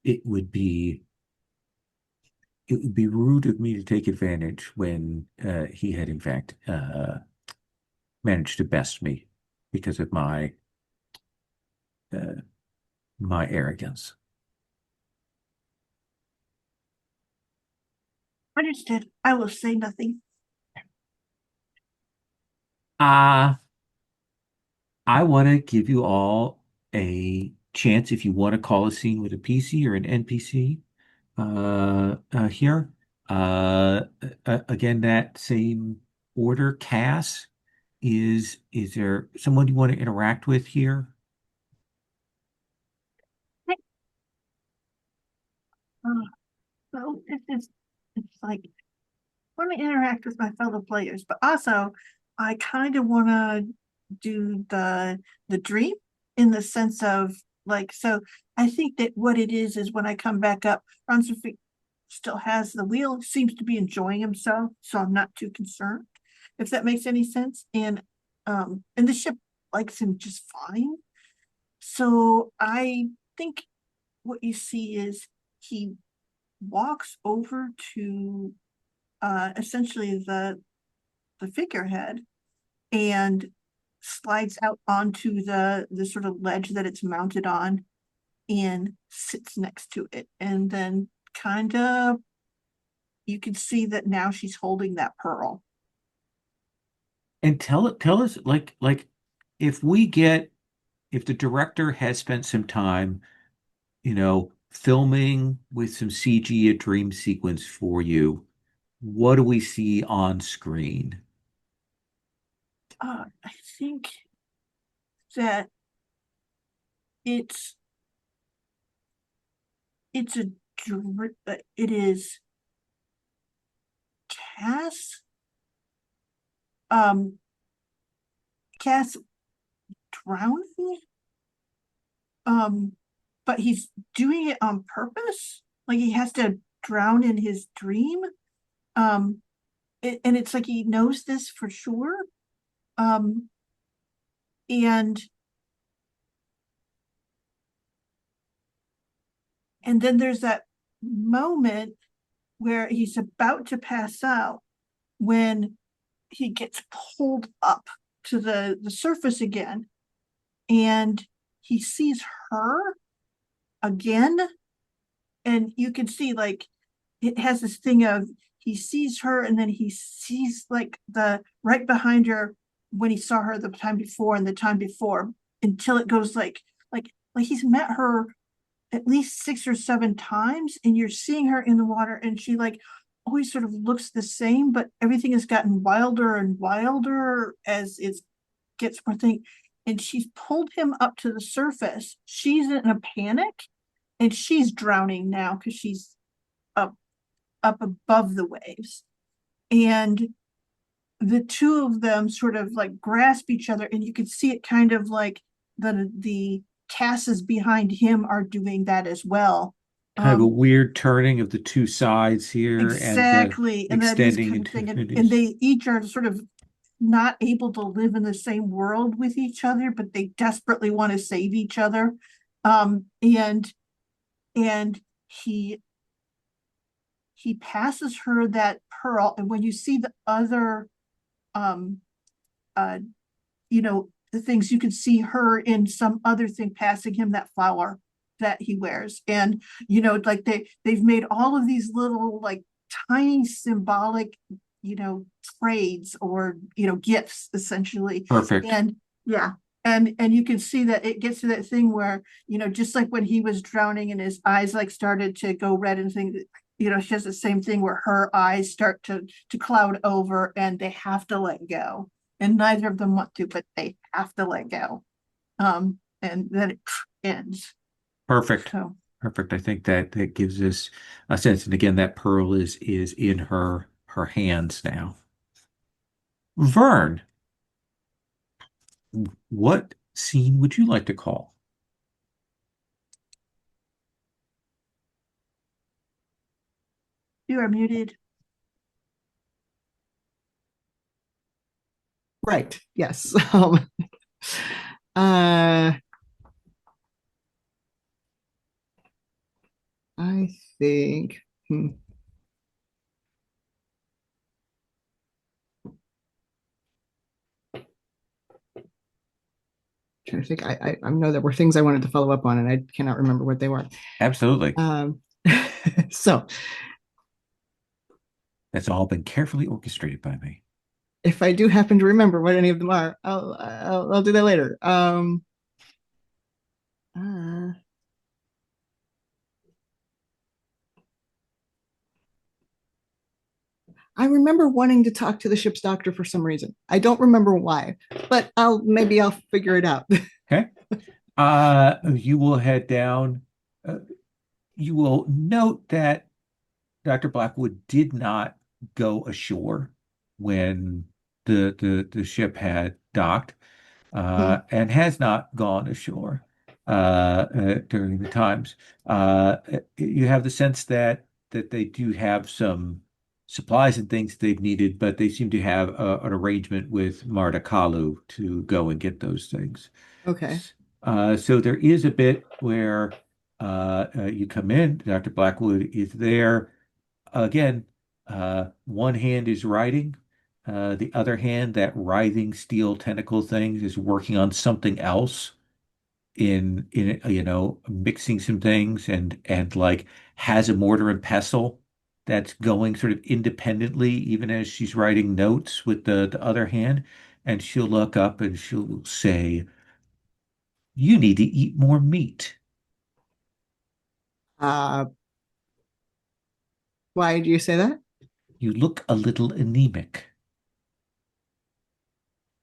It would be rude of me to take advantage when he had in fact managed to best me because of uh, my arrogance. Understood. I will say nothing. I want to give you all a chance if you want to call a scene with a PC or an NPC here. Again, that same order. Cass, is there someone you want to interact with here? So it's like I want to interact with my fellow players, but also I kind of want to do the dream in the sense of like, so I think that what it is when I come back up, Brunswick still has the wheel, seems to be enjoying himself, so I'm not too concerned, if that makes any sense. And the ship likes him just fine. So I think what you see is he walks over to essentially the figurehead and slides out onto the sort of ledge that it's mounted on and sits next to it. And then kind of you can see that now she's holding that pearl. And tell us if if the director has spent some time, filming with some CG a dream sequence for you, what do we see on screen? I think that it's it's a it is Cass um Cass drowning, but he's doing it on purpose, like he has to drown in his dream, and it's like he knows this for sure, um and then there's that moment where he's about to pass out when he gets pulled up to the surface again, and he sees her again, and you can see like it has this thing of he sees her and then he sees like the right behind her when he saw her the time before and the time before, until it goes like he's met her at least 6 or 7 times, and you're seeing her in the water, and she like always sort of looks the same, but everything has gotten wilder and wilder as it gets more thing. And she's pulled him up to the surface. She's in a panic, and she's drowning now because she's up above the waves. And the two of them sort of like grasp each other, and you can see it kind of like the Casses behind him are doing that as well. Kind of a weird turning of the two sides here, Exactly, and that is extending kind of thing, and into they each are sort of not able to live in the same world with each other, but they desperately want to save each other. And he passes her that pearl, and when you see the other uh the things, you can see her in some other thing passing him that flower that he wears. And like they've made all of these little like tiny symbolic trades or gifts essentially. perfect. And yeah, and you can see that it gets to that thing where just like when he was drowning and his eyes like started to go red and things, she has the same thing where her eyes start to cloud over, and they have to let go, and neither of them want to, but they have to let go. And then it ends. Perfect. So Perfect. I think that gives us a sense. And again, that pearl is in her hands now. Vern, what scene would you like to call? you are muted. Right. Yes. Uh, I think. Trying to think. I know there were things I wanted to follow up on, and I cannot remember what they were. Absolutely. So That's all been carefully orchestrated by me. if I do happen to remember what any of them are, I'll do that later. Uh, I remember wanting to talk to the ship's doctor for some reason. I don't remember why, but maybe I'll figure it out. Okay. You will head down. You will note that Dr. Blackwood did not go ashore when the ship had docked, and has not gone ashore during the times. You have the sense that they do have some supplies and things they've needed, but they seem to have an arrangement with Marta Kalu to go and get those things. Okay. So there is a bit where you come in, Dr. Blackwood is there. Again, one hand is writing, the other hand, that writhing steel tentacle thing, is working on something else in mixing some things, and like has a mortar and pestle that's going sort of independently, even as she's writing notes with the other hand. And she'll look up and she'll say, "You need to eat more meat. Uh, why do you say that? You look a little anemic."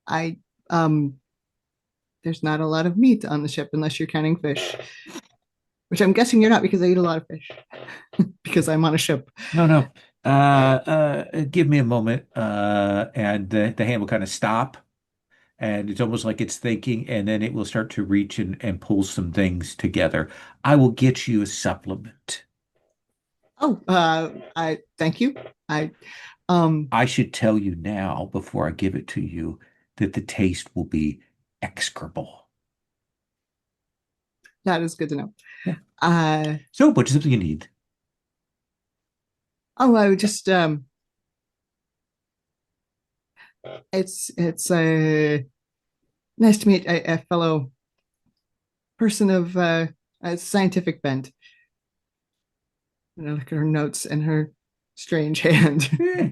I there's not a lot of meat on the ship unless you're counting fish, which I'm guessing you're not because I eat a lot of fish because I'm on a ship. No, no. Give me a moment. And the hand will kind of stop, and it's almost like it's thinking, and then it will start to reach and pull some things together. I will get you a supplement. Oh, I thank you. I I should tell you now, before I give it to you, that the taste will be execrable. that is good to know. Yeah. Uh So, which is something you need. I would just It's nice to meet a fellow person of a scientific bent. And I look at her notes and her strange hand. Eh,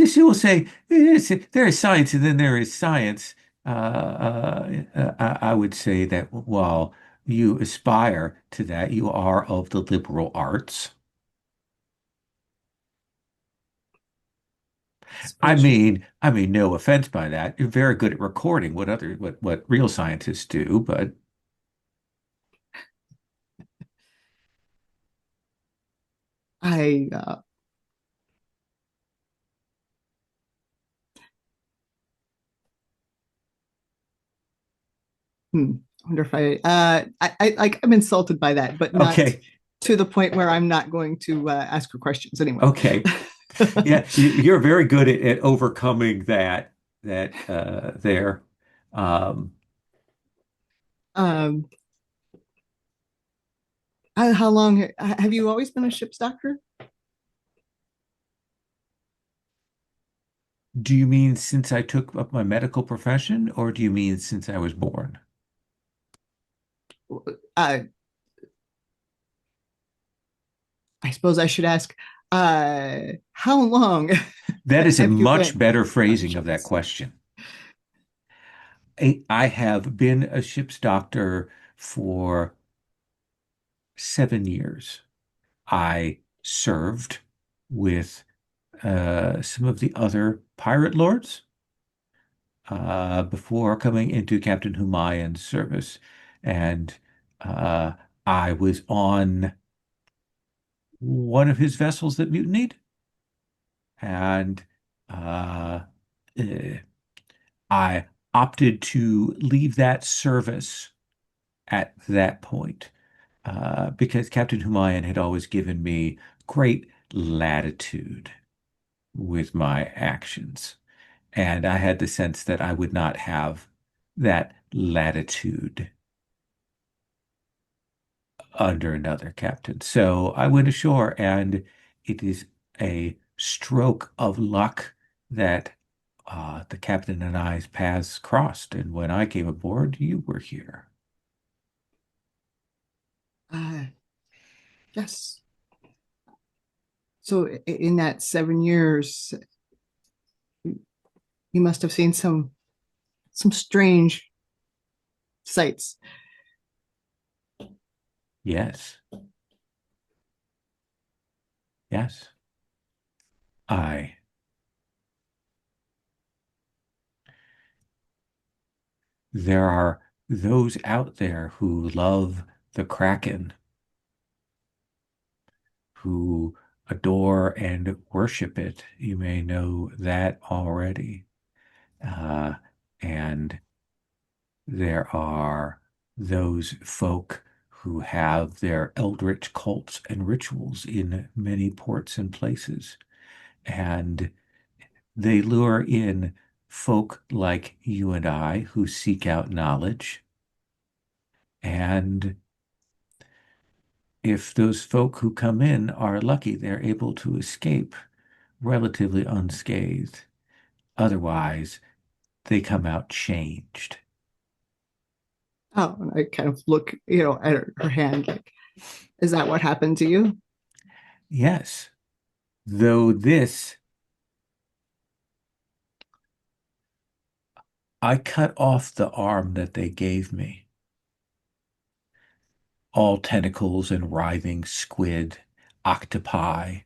she will say, "Yes, there is science and then there is science." I would say that while you aspire to that, you are of the liberal arts. No offense by that. You're very good at recording what real scientists do, but I I wonder if I like I'm insulted by that, but not okay, to the point where I'm not going to ask her questions anyway. okay. Yeah, you're very good at overcoming that there. Um, um, how long have you always been a ship's doctor? do you mean since I took up my medical profession, or do you mean since I was born? Uh, I suppose I should ask, how long That is a have you much been better on phrasing of that ships? question. I have been a ship's doctor for 7 years. I served with some of the other pirate lords before coming into Captain Humayun's service. And uh, I was on one of his vessels that mutinied. And uh, eh, I opted to leave that service at that point because Captain Humayun had always given me great latitude with my actions. And I had the sense that I would not have that latitude under another captain. So I went ashore, and it is a stroke of luck that the captain and I's paths crossed. And when I came aboard, you were here. Uh, yes. So in that 7 years, you must have seen some strange sights. Yes, yes. I. There are those out there who love the Kraken, who adore and worship it. You may know that already. Uh, and there are those folk who have their eldritch cults and rituals in many ports and places. And they lure in folk like you and I who seek out knowledge. And if those folk who come in are lucky, they're able to escape relatively unscathed. Otherwise, they come out changed. Oh, and I kind of look, at her hand, like, is that what happened to you? Yes, though I cut off the arm that they gave me, all tentacles and writhing squid, octopi.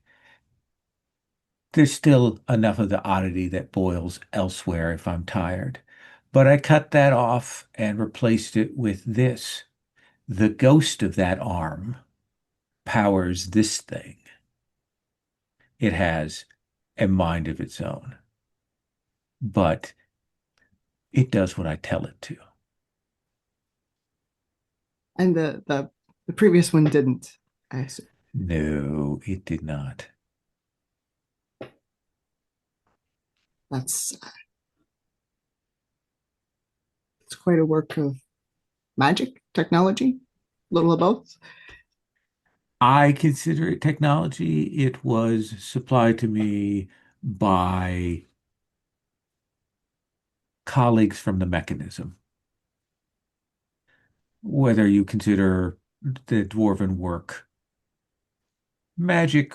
There's still enough of the oddity that boils elsewhere if I'm tired. But I cut that off and replaced it with this. The ghost of that arm powers this thing. It has a mind of its own, but it does what I tell it to. And the previous one didn't. I see. No, it did not. That's it's quite a work of magic, technology, a little of both. I consider it technology. It was supplied to me by colleagues from the mechanism. Whether you consider the dwarven work magic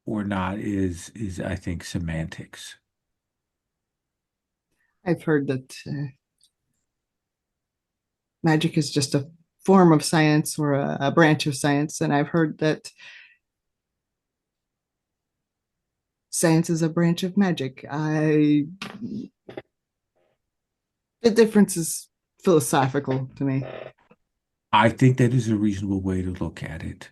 or not is I think semantics. I've heard that magic is just a form of science or a branch of science, and I've heard that science is a branch of magic. The difference is philosophical to me. I think that is a reasonable way to look at it.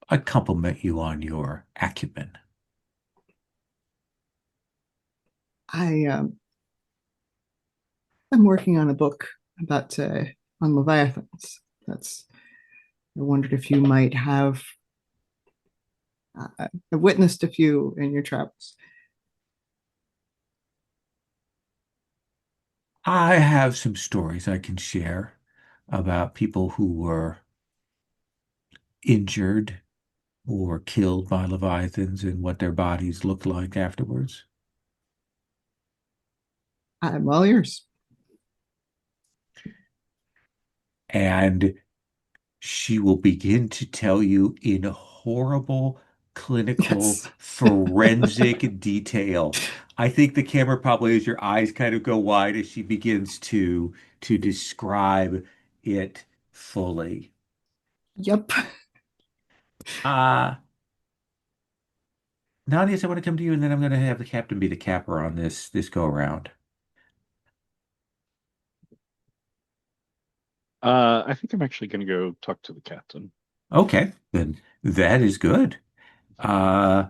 I compliment you on your acumen. I'm working on a book about on leviathans. That's I wondered if you might have witnessed a few in your travels. I have some stories I can share about people who were injured or killed by leviathans and what their bodies looked like afterwards. I'm all ears. And she will begin to tell you in horrible clinical Yes. forensic detail. I think the camera probably, as your eyes kind of go wide as she begins to describe it fully. Yep. Uh Nadius, I want to come to you, and then I'm going to have the captain be the capper on this go around. I think I'm actually going to go talk to the captain. Okay, then that is good. Uh,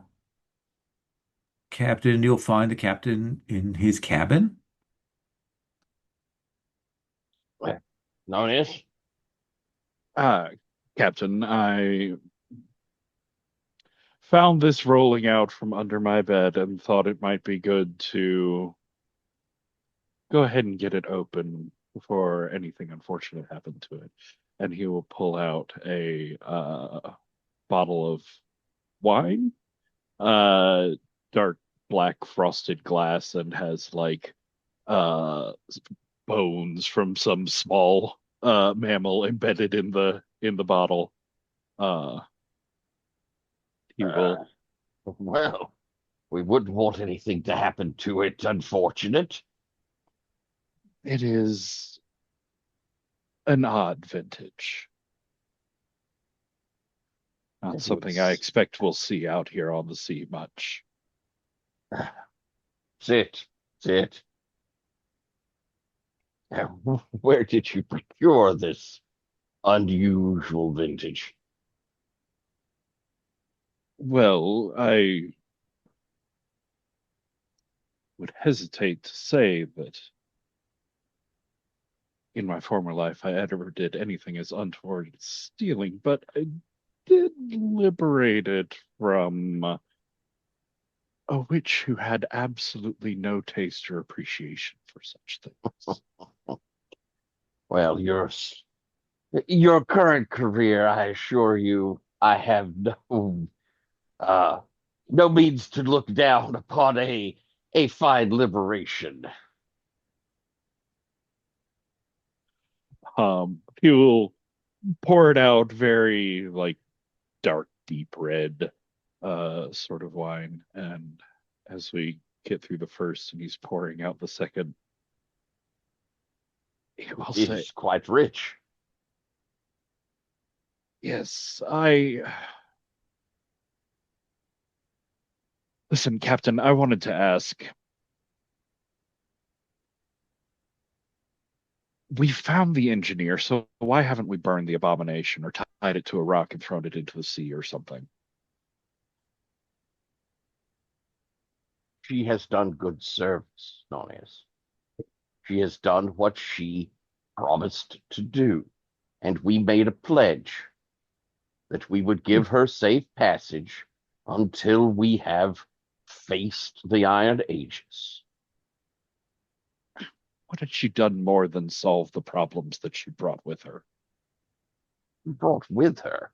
Captain, you'll find the captain in his cabin. Known as? Uh, Captain, I found this rolling out from under my bed and thought it might be good to go ahead and get it open before anything unfortunate happened to it. And he will pull out a bottle of wine, uh, dark black frosted glass, and has like uh, bones from some small mammal embedded in the bottle. Uh, he will. Well, we wouldn't want anything to happen to it, unfortunate. It is an odd vintage. Not something I It's- expect we'll see out here on the sea much. Sit, sit. Where did you procure this unusual vintage? Well, I would hesitate to say that in my former life I ever did anything as untoward as stealing, but I did liberate it from a witch who had absolutely no taste or appreciation for such things. Well, your current career, I assure you, I have uh, no means to look down upon a fine liberation. He will pour it out very like dark, deep red sort of wine. And as we get through the first and he's pouring out the second, he will It say, is quite rich. yes, I listen, Captain, I wanted to ask. We found the engineer, so why haven't we burned the abomination or tied it to a rock and thrown it into the sea or something? She has done good service, Nonius. She has done what she promised to do, and we made a pledge that we would give her safe passage until we have faced the Iron Aegis. What had she done more than solve the problems that she brought with her? Brought with her.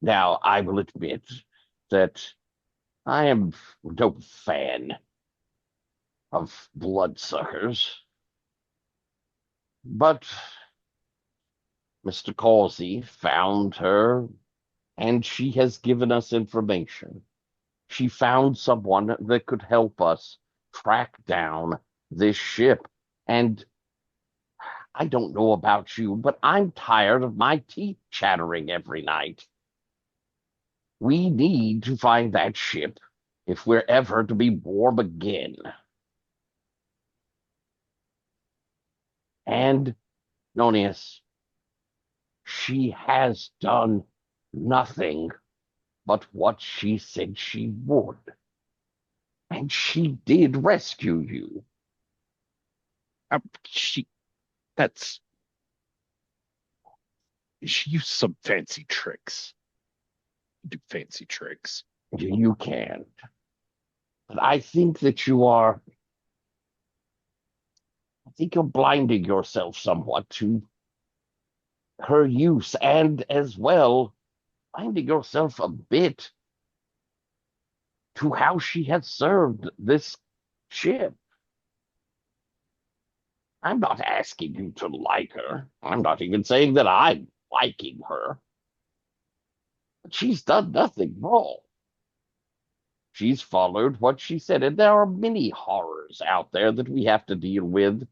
Now, I will admit that I am no fan of bloodsuckers, but Mr. Causey found her, and she has given us information. She found someone that could help us track down this ship. And I don't know about you, but I'm tired of my teeth chattering every night. We need to find that ship if we're ever to be warm again. And, Nonius, she has done nothing but what she said she would. And she did rescue you. She used some fancy tricks. Do fancy tricks. You can. But I think that you're blinding yourself somewhat to her use, and as well blinding yourself a bit to how she has served this ship. I'm not asking you to like her. I'm not even saying that I'm liking her. But she's done nothing wrong. She's followed what she said, and there are many horrors out there that we have to deal with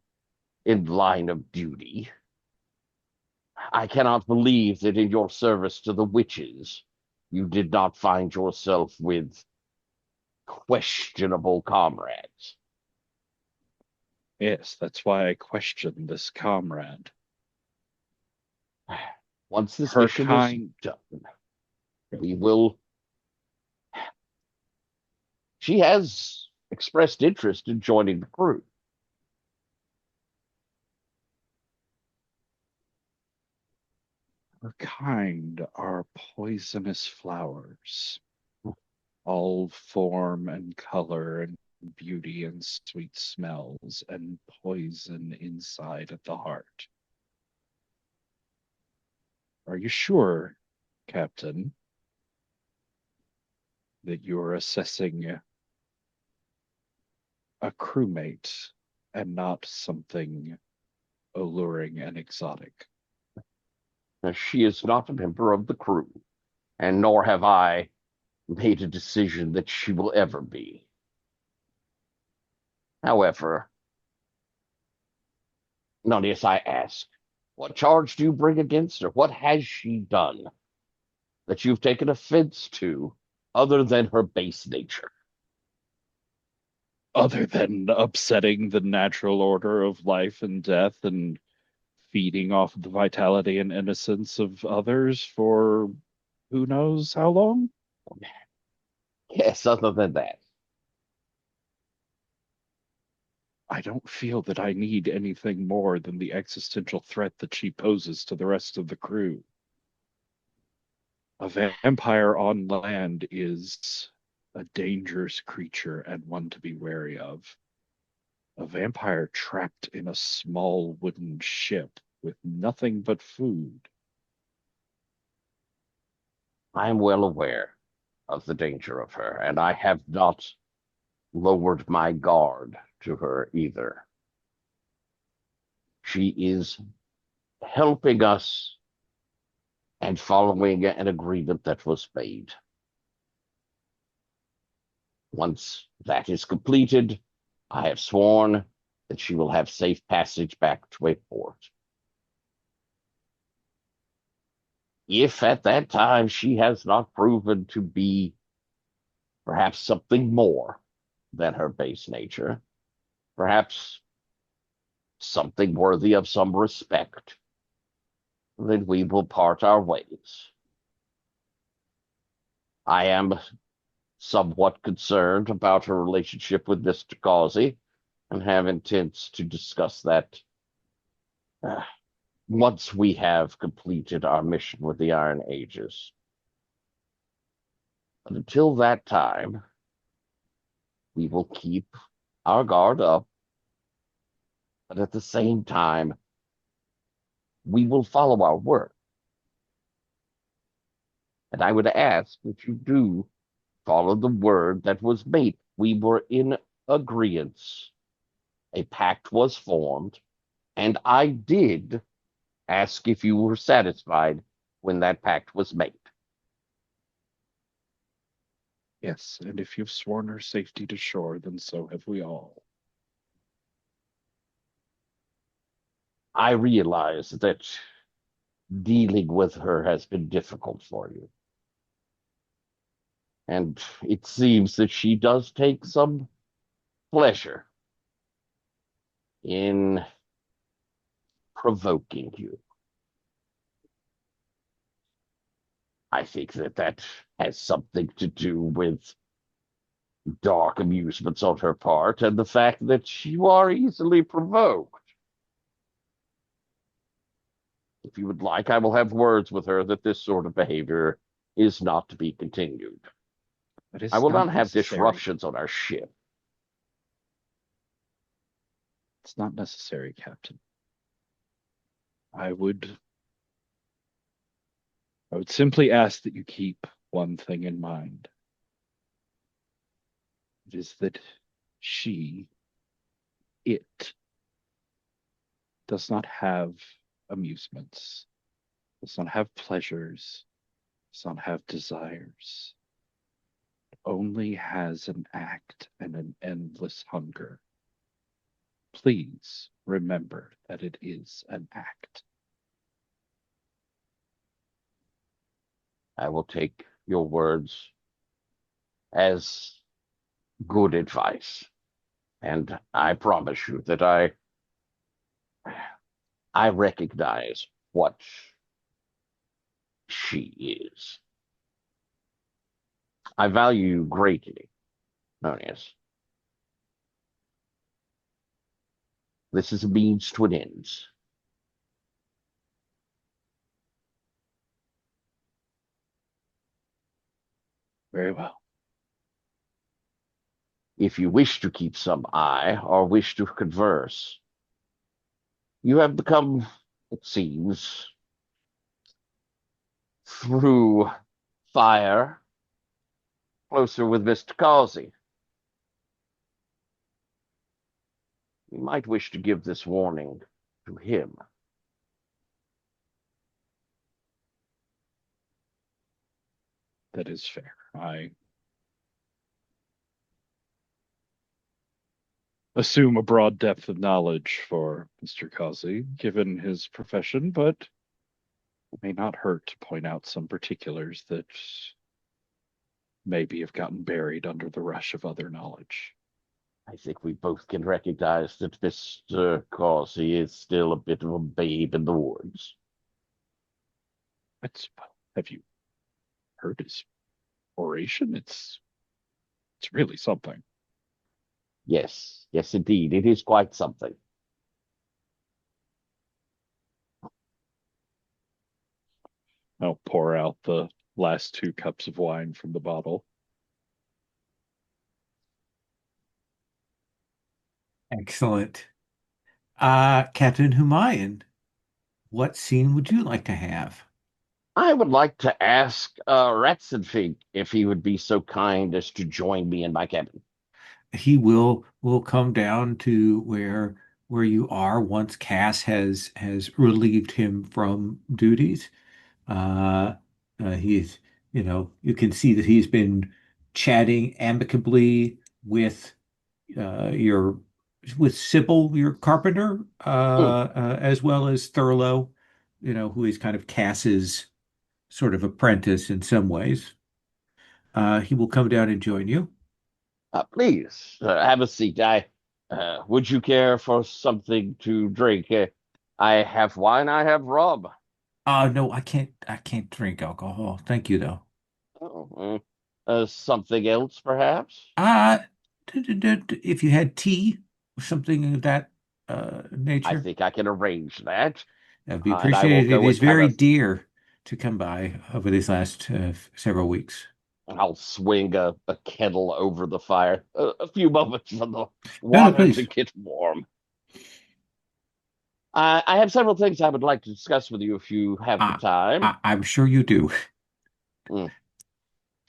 in line of duty. I cannot believe that in your service to the witches, you did not find yourself with questionable comrades. Yes, that's why I question this comrade. Once this Her mission kind. is done, we will. She has expressed interest in joining the crew. Her kind are poisonous flowers, all form and color and beauty and sweet smells and poison inside at the heart. Are you sure, Captain, that you're assessing a crewmate and not something alluring and exotic? Now, she is not a member of the crew, and nor have I made a decision that she will ever be. However, Nonius, I ask, what charge do you bring against her? What has she done that you've taken offense to other than her base nature? Other than upsetting the natural order of life and death and feeding off the vitality and innocence of others for who knows how long? Yes, other than that. I don't feel that I need anything more than the existential threat that she poses to the rest of the crew. A vampire on land is a dangerous creature and one to be wary of. A vampire trapped in a small wooden ship with nothing but food. I am well aware of the danger of her, and I have not lowered my guard to her either. She is helping us and following an agreement that was made. Once that is completed, I have sworn that she will have safe passage back to a port. If at that time she has not proven to be perhaps something more than her base nature, perhaps something worthy of some respect, then we will part our ways. I am somewhat concerned about her relationship with Mr. Causey and have intents to discuss that once we have completed our mission with the Iron Aegis. But until that time, we will keep our guard up, but at the same time, we will follow our work. And I would ask that you do Follow the word that was made. We were in agreement. A pact was formed, and I did ask if you were satisfied when that pact was made. Yes, and if you've sworn her safety to shore, then so have we all. I realize that dealing with her has been difficult for you. And it seems that she does take some pleasure in provoking you. I think that has something to do with dark amusements on her part and the fact that you are easily provoked. If you would like, I will have words with her that this sort of behavior is not to be continued. But it's I will not not have necessary. disruptions on our ship. It's not necessary, Captain. I would simply ask that you keep one thing in mind. It is that it does not have amusements, does not have pleasures, does not have desires. It only has an act and an endless hunger. Please remember that it is an act. I will take your words as good advice. And I promise you that I recognize what she is. I value you greatly, Nonius. This is a means to an end. Very well. If you wish to keep some eye or wish to converse, you have become, it seems, through fire, closer with Mr. Causey. You might wish to give this warning to him. That is fair. I assume a broad depth of knowledge for Mr. Causey, given his profession, but it may not hurt to point out some particulars that maybe have gotten buried under the rush of other knowledge. I think we both can recognize that Mr. Causey is still a bit of a babe in the woods. Have you heard his oration? It's really something. Yes, yes, indeed. It is quite something. I'll pour out the last 2 cups of wine from the bottle. Excellent. Captain Humayun, what scene would you like to have? I would like to ask Ratzenfink if he would be so kind as to join me in my cabin. He will come down to where you are once Cass has relieved him from duties. Uh, he's you can see that he's been chatting amicably with your with Sybil, your carpenter, Mm. as well as Thurlow, who is kind of Cass's sort of apprentice in some ways. He will come down and join you. Please have a seat. Would you care for something to drink? I have wine. I have rum. No, I can't drink alcohol. Thank you though. Oh, something else, perhaps? Uh, if you had tea or something of that I nature, think I can arrange that. that'd be And I will appreciated. It go is and have very a. dear to come by over these last several weeks. I'll swing a kettle over the fire. A few moments for the No, no, water to please. get warm. I have several things I would like to discuss with you if you have the I, time. I'm sure you do. Mm.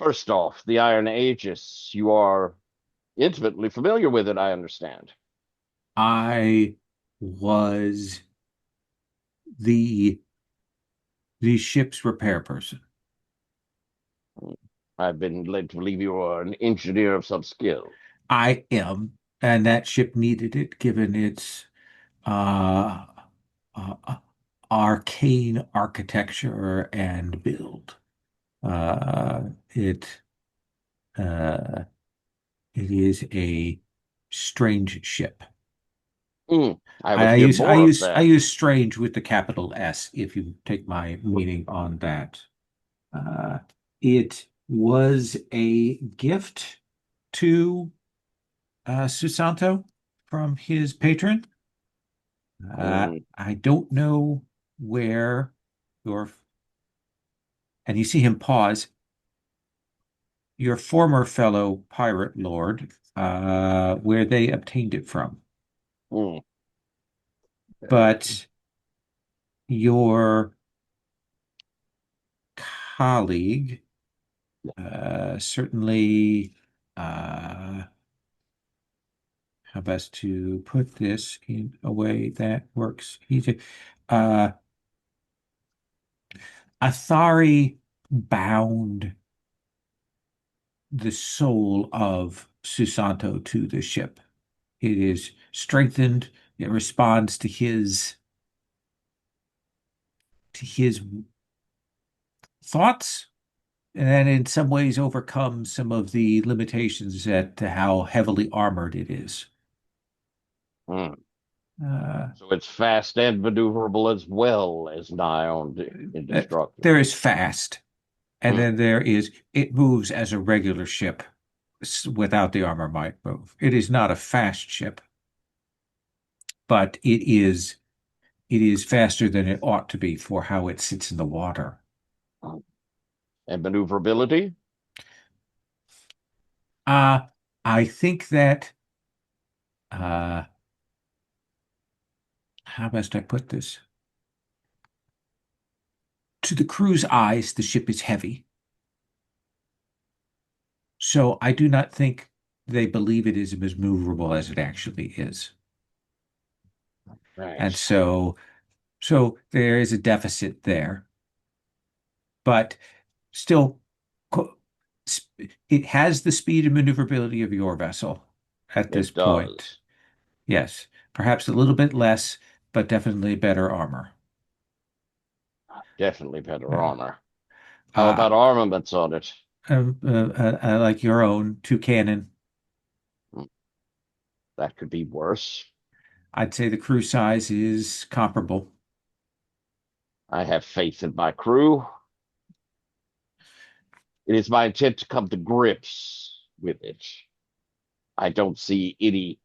First off, the Iron Aegis. You are intimately familiar with it, I understand. I was the the ship's repair person. I've been led to believe you are an engineer of some skill. I am, and that ship needed it given its uh, uh, arcane architecture and build. Uh, it uh, it is a strange ship. Hmm, I would hear I more of use I that. use strange with the capital S if you take my meaning on that. Uh, it was a gift to Susanto from his patron. Hmm, I don't know where your, and you see him pause, your former fellow pirate lord, where they obtained it from. hmm. But your colleague, certainly, how best to put this in a way that works easy. Uh, Athari bound the soul of Susanto to the ship. It is strengthened. It responds to his thoughts, and in some ways overcomes some of the limitations at to how heavily armored it is. Hmm. Uh, So it's fast and maneuverable as well as nigh on there indestructible. is fast, and Hmm. then there is it moves as a regular ship without the armor might move. It is not a fast ship, but it is faster than it ought to be for how it sits in the water. And maneuverability? Uh, I think that uh, how best I put this? To the crew's eyes, the ship is heavy. So I do not think they believe it is as maneuverable as it actually is. And Right. so there is a deficit there, but still it has the speed and maneuverability of your vessel at this It point. does. Yes, perhaps a little bit less, but definitely better armor. Definitely better Yeah. armor. How Uh, about armaments on it? like your own two cannon. Hmm, that could be worse. I'd say the crew size is comparable. I have faith in my crew. It is my intent to come to grips with it. I don't see any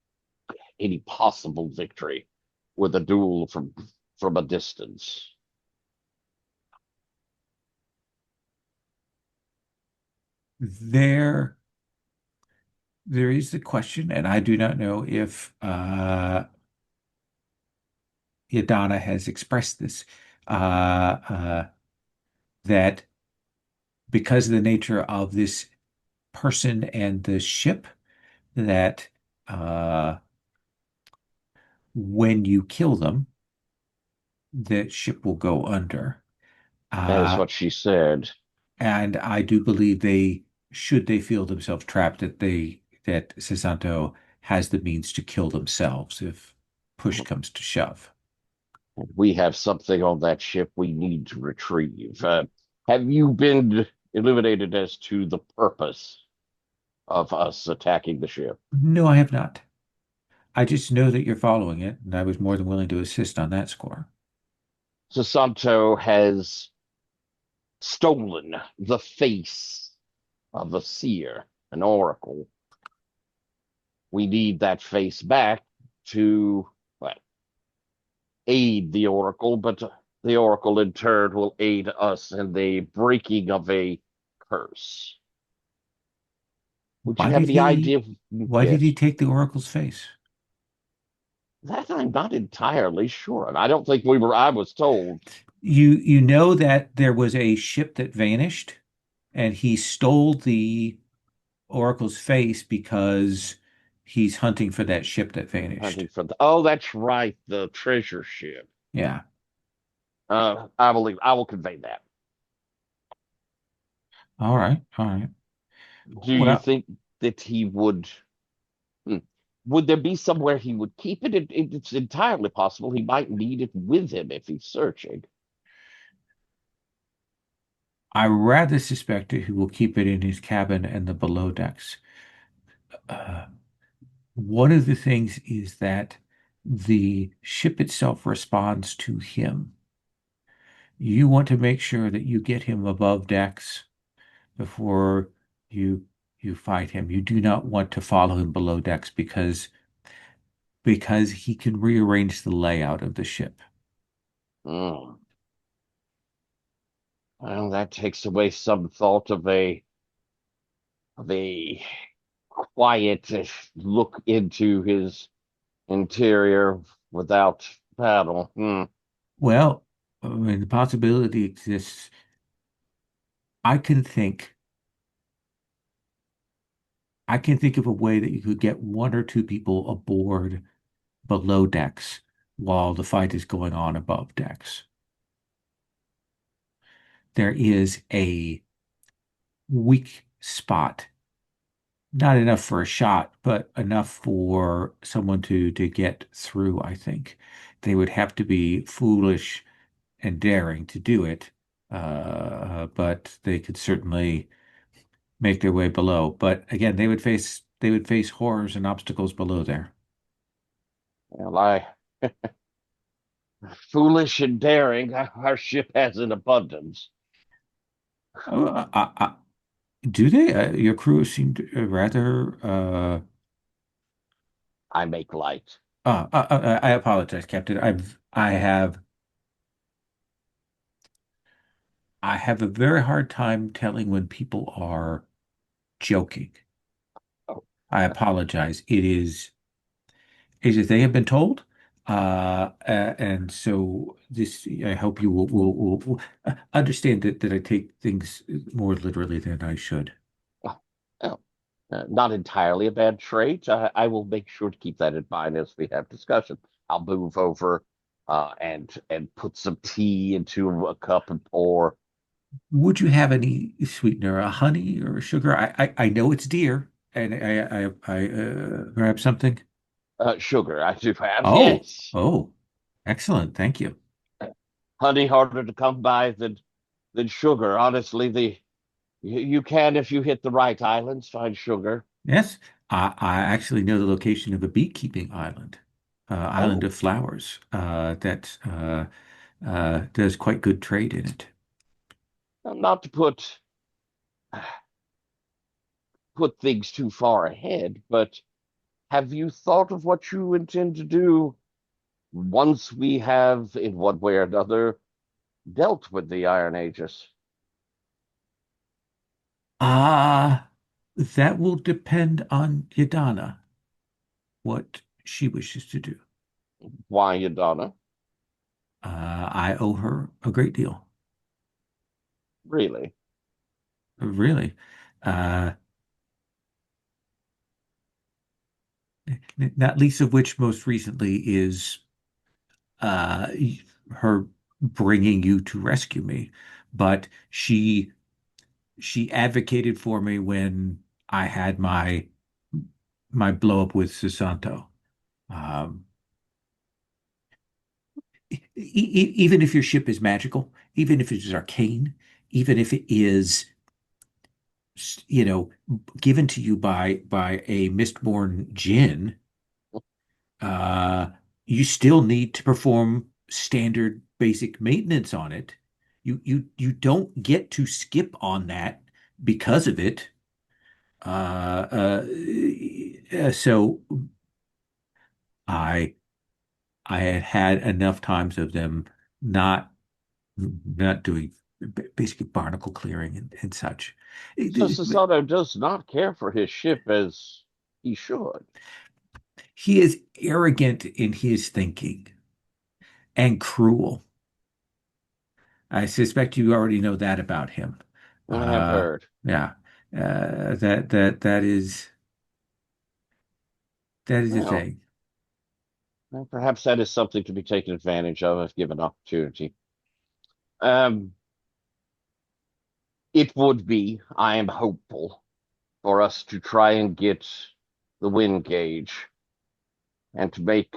possible victory with a duel from a distance. There, there is the question, and I do not know if Yadana has expressed this, that because of the nature of this person and the ship, that uh, when you kill them, that ship will go under. That is Uh, what she said. and I do believe should they feel themselves trapped, that Susanto has the means to kill themselves if push comes to shove. We have something on that ship we need to retrieve. Have you been illuminated as to the purpose of us attacking the ship? No, I have not. I just know that you're following it, and I was more than willing to assist on that score. Susanto has stolen the face of a seer, an oracle. We need that face back to, well, aid the oracle, but the oracle in turn will aid us in the breaking of a curse. Would you Why have did any he idea? why did he Yes, take the Oracle's face? that I'm not entirely sure. And I don't think we were, I was told. You know that there was a ship that vanished and he stole the Oracle's face because he's hunting for that ship that vanished. Hunting for the. Oh, that's right, the treasure ship. Yeah. I believe I will convey that. All right. All right. Do you Well, think that he would? Hmm, would there be somewhere he would keep it? It's entirely possible he might need it with him if he's searching. I rather suspect that he will keep it in his cabin and the below decks. Uh, one of the things is that the ship itself responds to him. You want to make sure that you get him above decks before you you fight him. You do not want to follow him below decks because he can rearrange the layout of the ship. Hmm. Well, that takes away some thought of a quiet look into his interior without battle. Hmm. Well, I mean, the possibility exists. I can think I can think of a way that you could get one or two people aboard below decks while the fight is going on above decks. There is a weak spot, not enough for a shot, but enough for someone to get through, I think. They would have to be foolish and daring to do it, but they could certainly make their way below. But again, they would face horrors and obstacles below there. Well, I foolish and daring. Our ship has an abundance. Uh, do they? Your crew seemed rather. I make light. I apologize, Captain. I have a very hard time telling when people are joking. Oh, I apologize. It is as they have been told. And so this, I hope you will understand that I take things more literally than I should. well, not entirely a bad trait. I will make sure to keep that in mind as we have discussion. I'll move over and put some tea into a cup and pour. Would you have any sweetener, a honey or sugar? I know it's dear, and I grab something. Sugar, I do have, Oh, yes. oh, excellent. Thank you. Honey harder to come by than sugar. Honestly, you can if you hit the right islands find sugar. Yes, I actually know the location of a beekeeping island, island Oh, of flowers, that does quite good trade in it. not to put things too far ahead, but have you thought of what you intend to do once we have, in one way or another, dealt with the Iron Aegis? Ah, that will depend on Yadana, what she wishes to do. Why, Yadana? I owe her a great deal, Really? really. Uh, Not least of which most recently is uh, her bringing you to rescue me. But she advocated for me when I had my blow up with Susanto. Um, Even if your ship is magical, even if it is arcane, even if it is, you know, given to you by a mistborn djinn, uh, you still need to perform standard basic maintenance on it. You don't get to skip on that because of it. So I I had had enough times of them not not doing basically barnacle clearing and such. So Susanto does not care for his ship as he should. He is arrogant in his thinking and cruel. I suspect you already know that about him. I have heard. Yeah, that is a Well, thing. perhaps that is something to be taken advantage of if given opportunity. Um, it would be, I am hopeful, for us to try and get the wind gauge and to make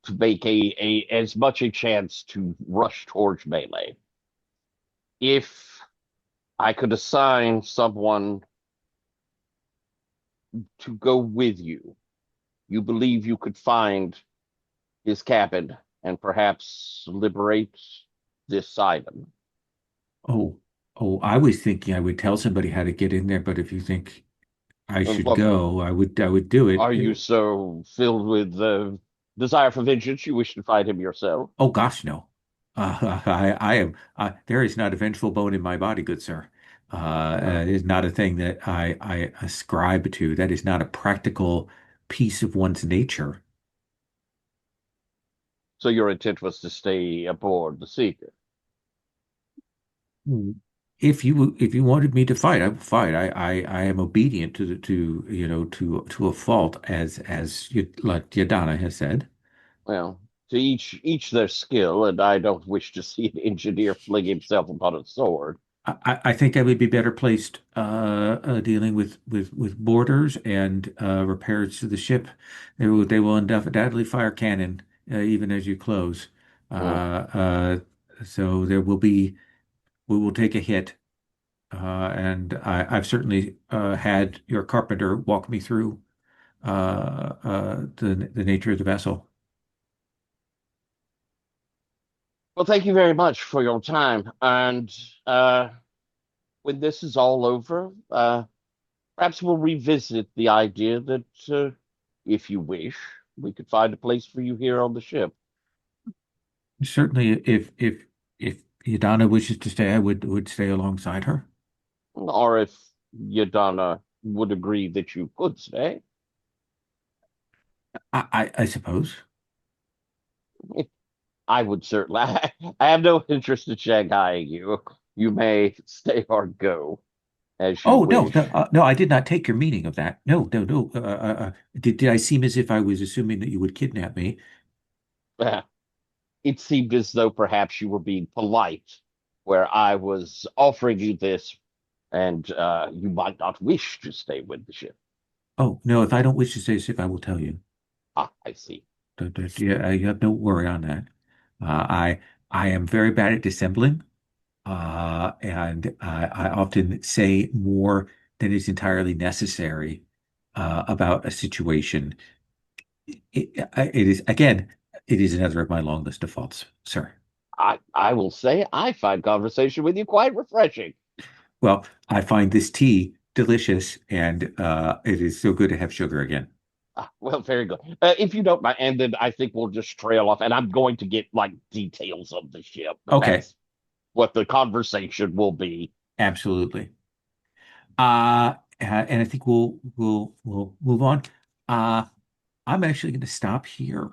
a as much a chance to rush towards melee. If I could assign someone to go with you, you believe you could find his cabin and perhaps liberate this item. Oh, I was thinking I would tell somebody how to get in there, but if you think I should What go, I would do it. are you so filled with desire for vengeance you wish to fight him yourself? Oh gosh, no. I am. There is not a vengeful bone in my body, good sir. Uh, Is not a thing that I ascribe to. That is not a practical piece of one's nature. so your intent was to stay aboard the Seeker. Mm. If you wanted me to fight, I would fight. I am obedient to to a fault, as like Yadana has said. Well, to each their skill, and I don't wish to see an engineer fling himself upon a sword. I think I would be better placed dealing with boarders and repairs to the ship. They will undoubtedly fire cannon even as you close. Uh, Hmm. uh, so we will take a hit. And I've certainly had your carpenter walk me through the nature of the vessel. Well, thank you very much for your time. And when this is all over, perhaps we'll revisit the idea that, if you wish, we could find a place for you here on the ship. Certainly, if Yadana wishes to stay, I would stay alongside her. Or if Yadana would agree that you could stay. I suppose. I would certainly. I have no interest in Shanghaiing you. You may stay or go as you Oh no, wish. no, I did not take your meaning of that. No, no, no. Did I seem as if I was assuming that you would kidnap me? It seemed as though perhaps you were being polite, where I was offering you this, and you might not wish to stay with the ship. Oh no, if I don't wish to say so, I will tell you. Ah, I see. Yeah, you have no worry on that. I am very bad at dissembling, and I often say more than is entirely necessary about a situation. It is again, it is another of my long list of faults, sir. I will say I find conversation with you quite refreshing. Well, I find this tea delicious, and it is so good to have sugar again. Well, very good. If you don't mind, and then I think we'll just trail off, and I'm going to get like details of the ship. Okay, That's what the conversation will be. absolutely. And I think we'll move on. Uh, I'm actually going to stop here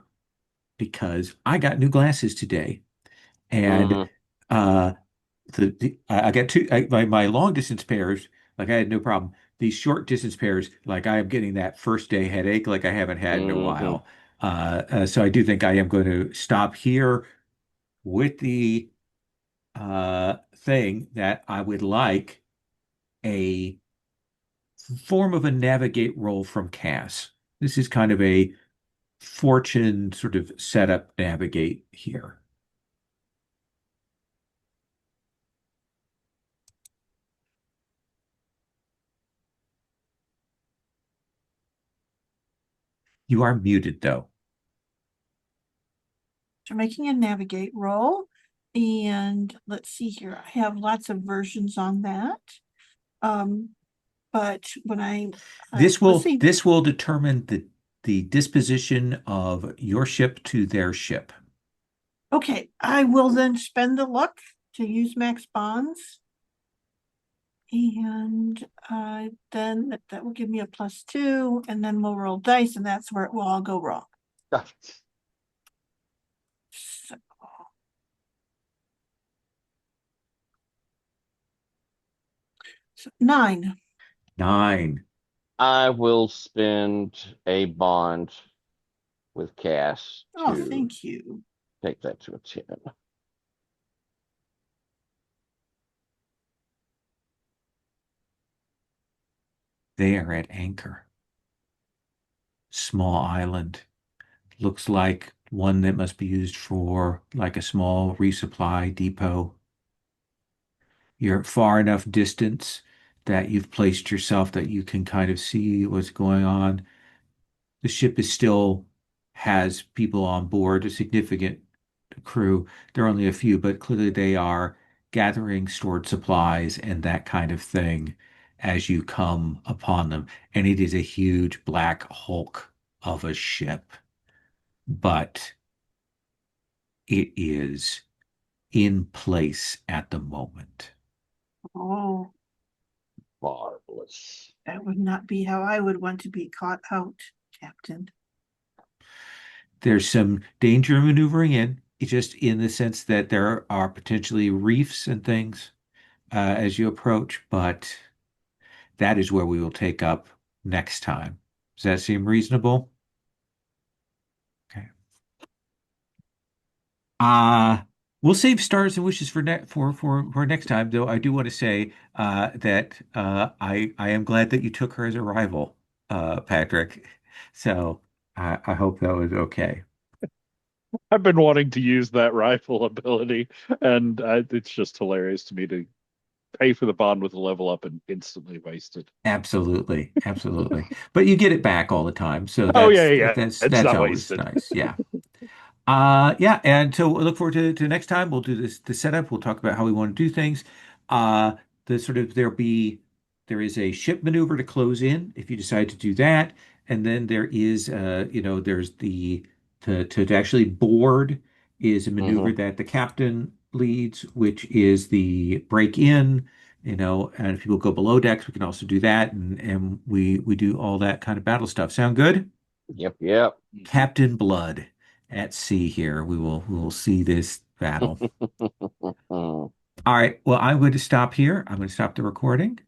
because I got new glasses today, and Hmm. uh, I got my long distance pairs. Like I had no problem. These short distance pairs, like I am getting that first day headache like I haven't had in a Hmm. while. So I do think I am going to stop here with the thing that I would like a form of a navigate roll from Cass. This is kind of a fortune sort of setup navigate here. You are muted though. So making a navigate roll. And let's see here. I have lots of versions on that. But when let's see. This will determine the disposition of your ship to their ship. Okay, I will then spend the luck to use max bonds. And then that will give me a +2, and then we'll roll dice, and that's where it will all go wrong. So, So 9. 9. I will spend a bond with Cass Oh, to thank you. take that to a 10. They are at anchor. Small island. Looks like one that must be used for like a small resupply depot. You're far enough distance that you've placed yourself that you can kind of see what's going on. The ship is still has people on board, a significant crew. There are only a few, but clearly they are gathering stored supplies and that kind of thing as you come upon them. And it is a huge black hulk of a ship, but it is in place at the moment. Oh, Marvelous. that would not be how I would want to be caught out, Captain. There's some danger maneuvering in, it's just in the sense that there are potentially reefs and things as you approach, but that is where we will take up next time. Does that seem reasonable? Okay. Uh we'll save stars and wishes for for next time, though I do want to say that I am glad that you took her as a rival, Patrick. So I hope that was okay. I've been wanting to use that rifle ability, and it's just hilarious to me to pay for the bond with a level up and instantly waste it. Absolutely, absolutely. But you get it back all the time, so Oh yeah, yeah, it's that's not always wasted. nice. Yeah. Yeah, and so we look forward to next time. We'll do the setup. We'll talk about how we want to do things. Uh the sort of there is a ship maneuver to close in if you decide to do that. And then there is there's the to actually board is a maneuver Hmm. that the captain leads, which is the break in, and if people go below decks, we can also do that, and we do all that kind of battle stuff. Sound good? Yep, yep. Captain Blood at sea here. We will see this battle. All right. Well, I'm going to stop here. I'm going to stop the recording.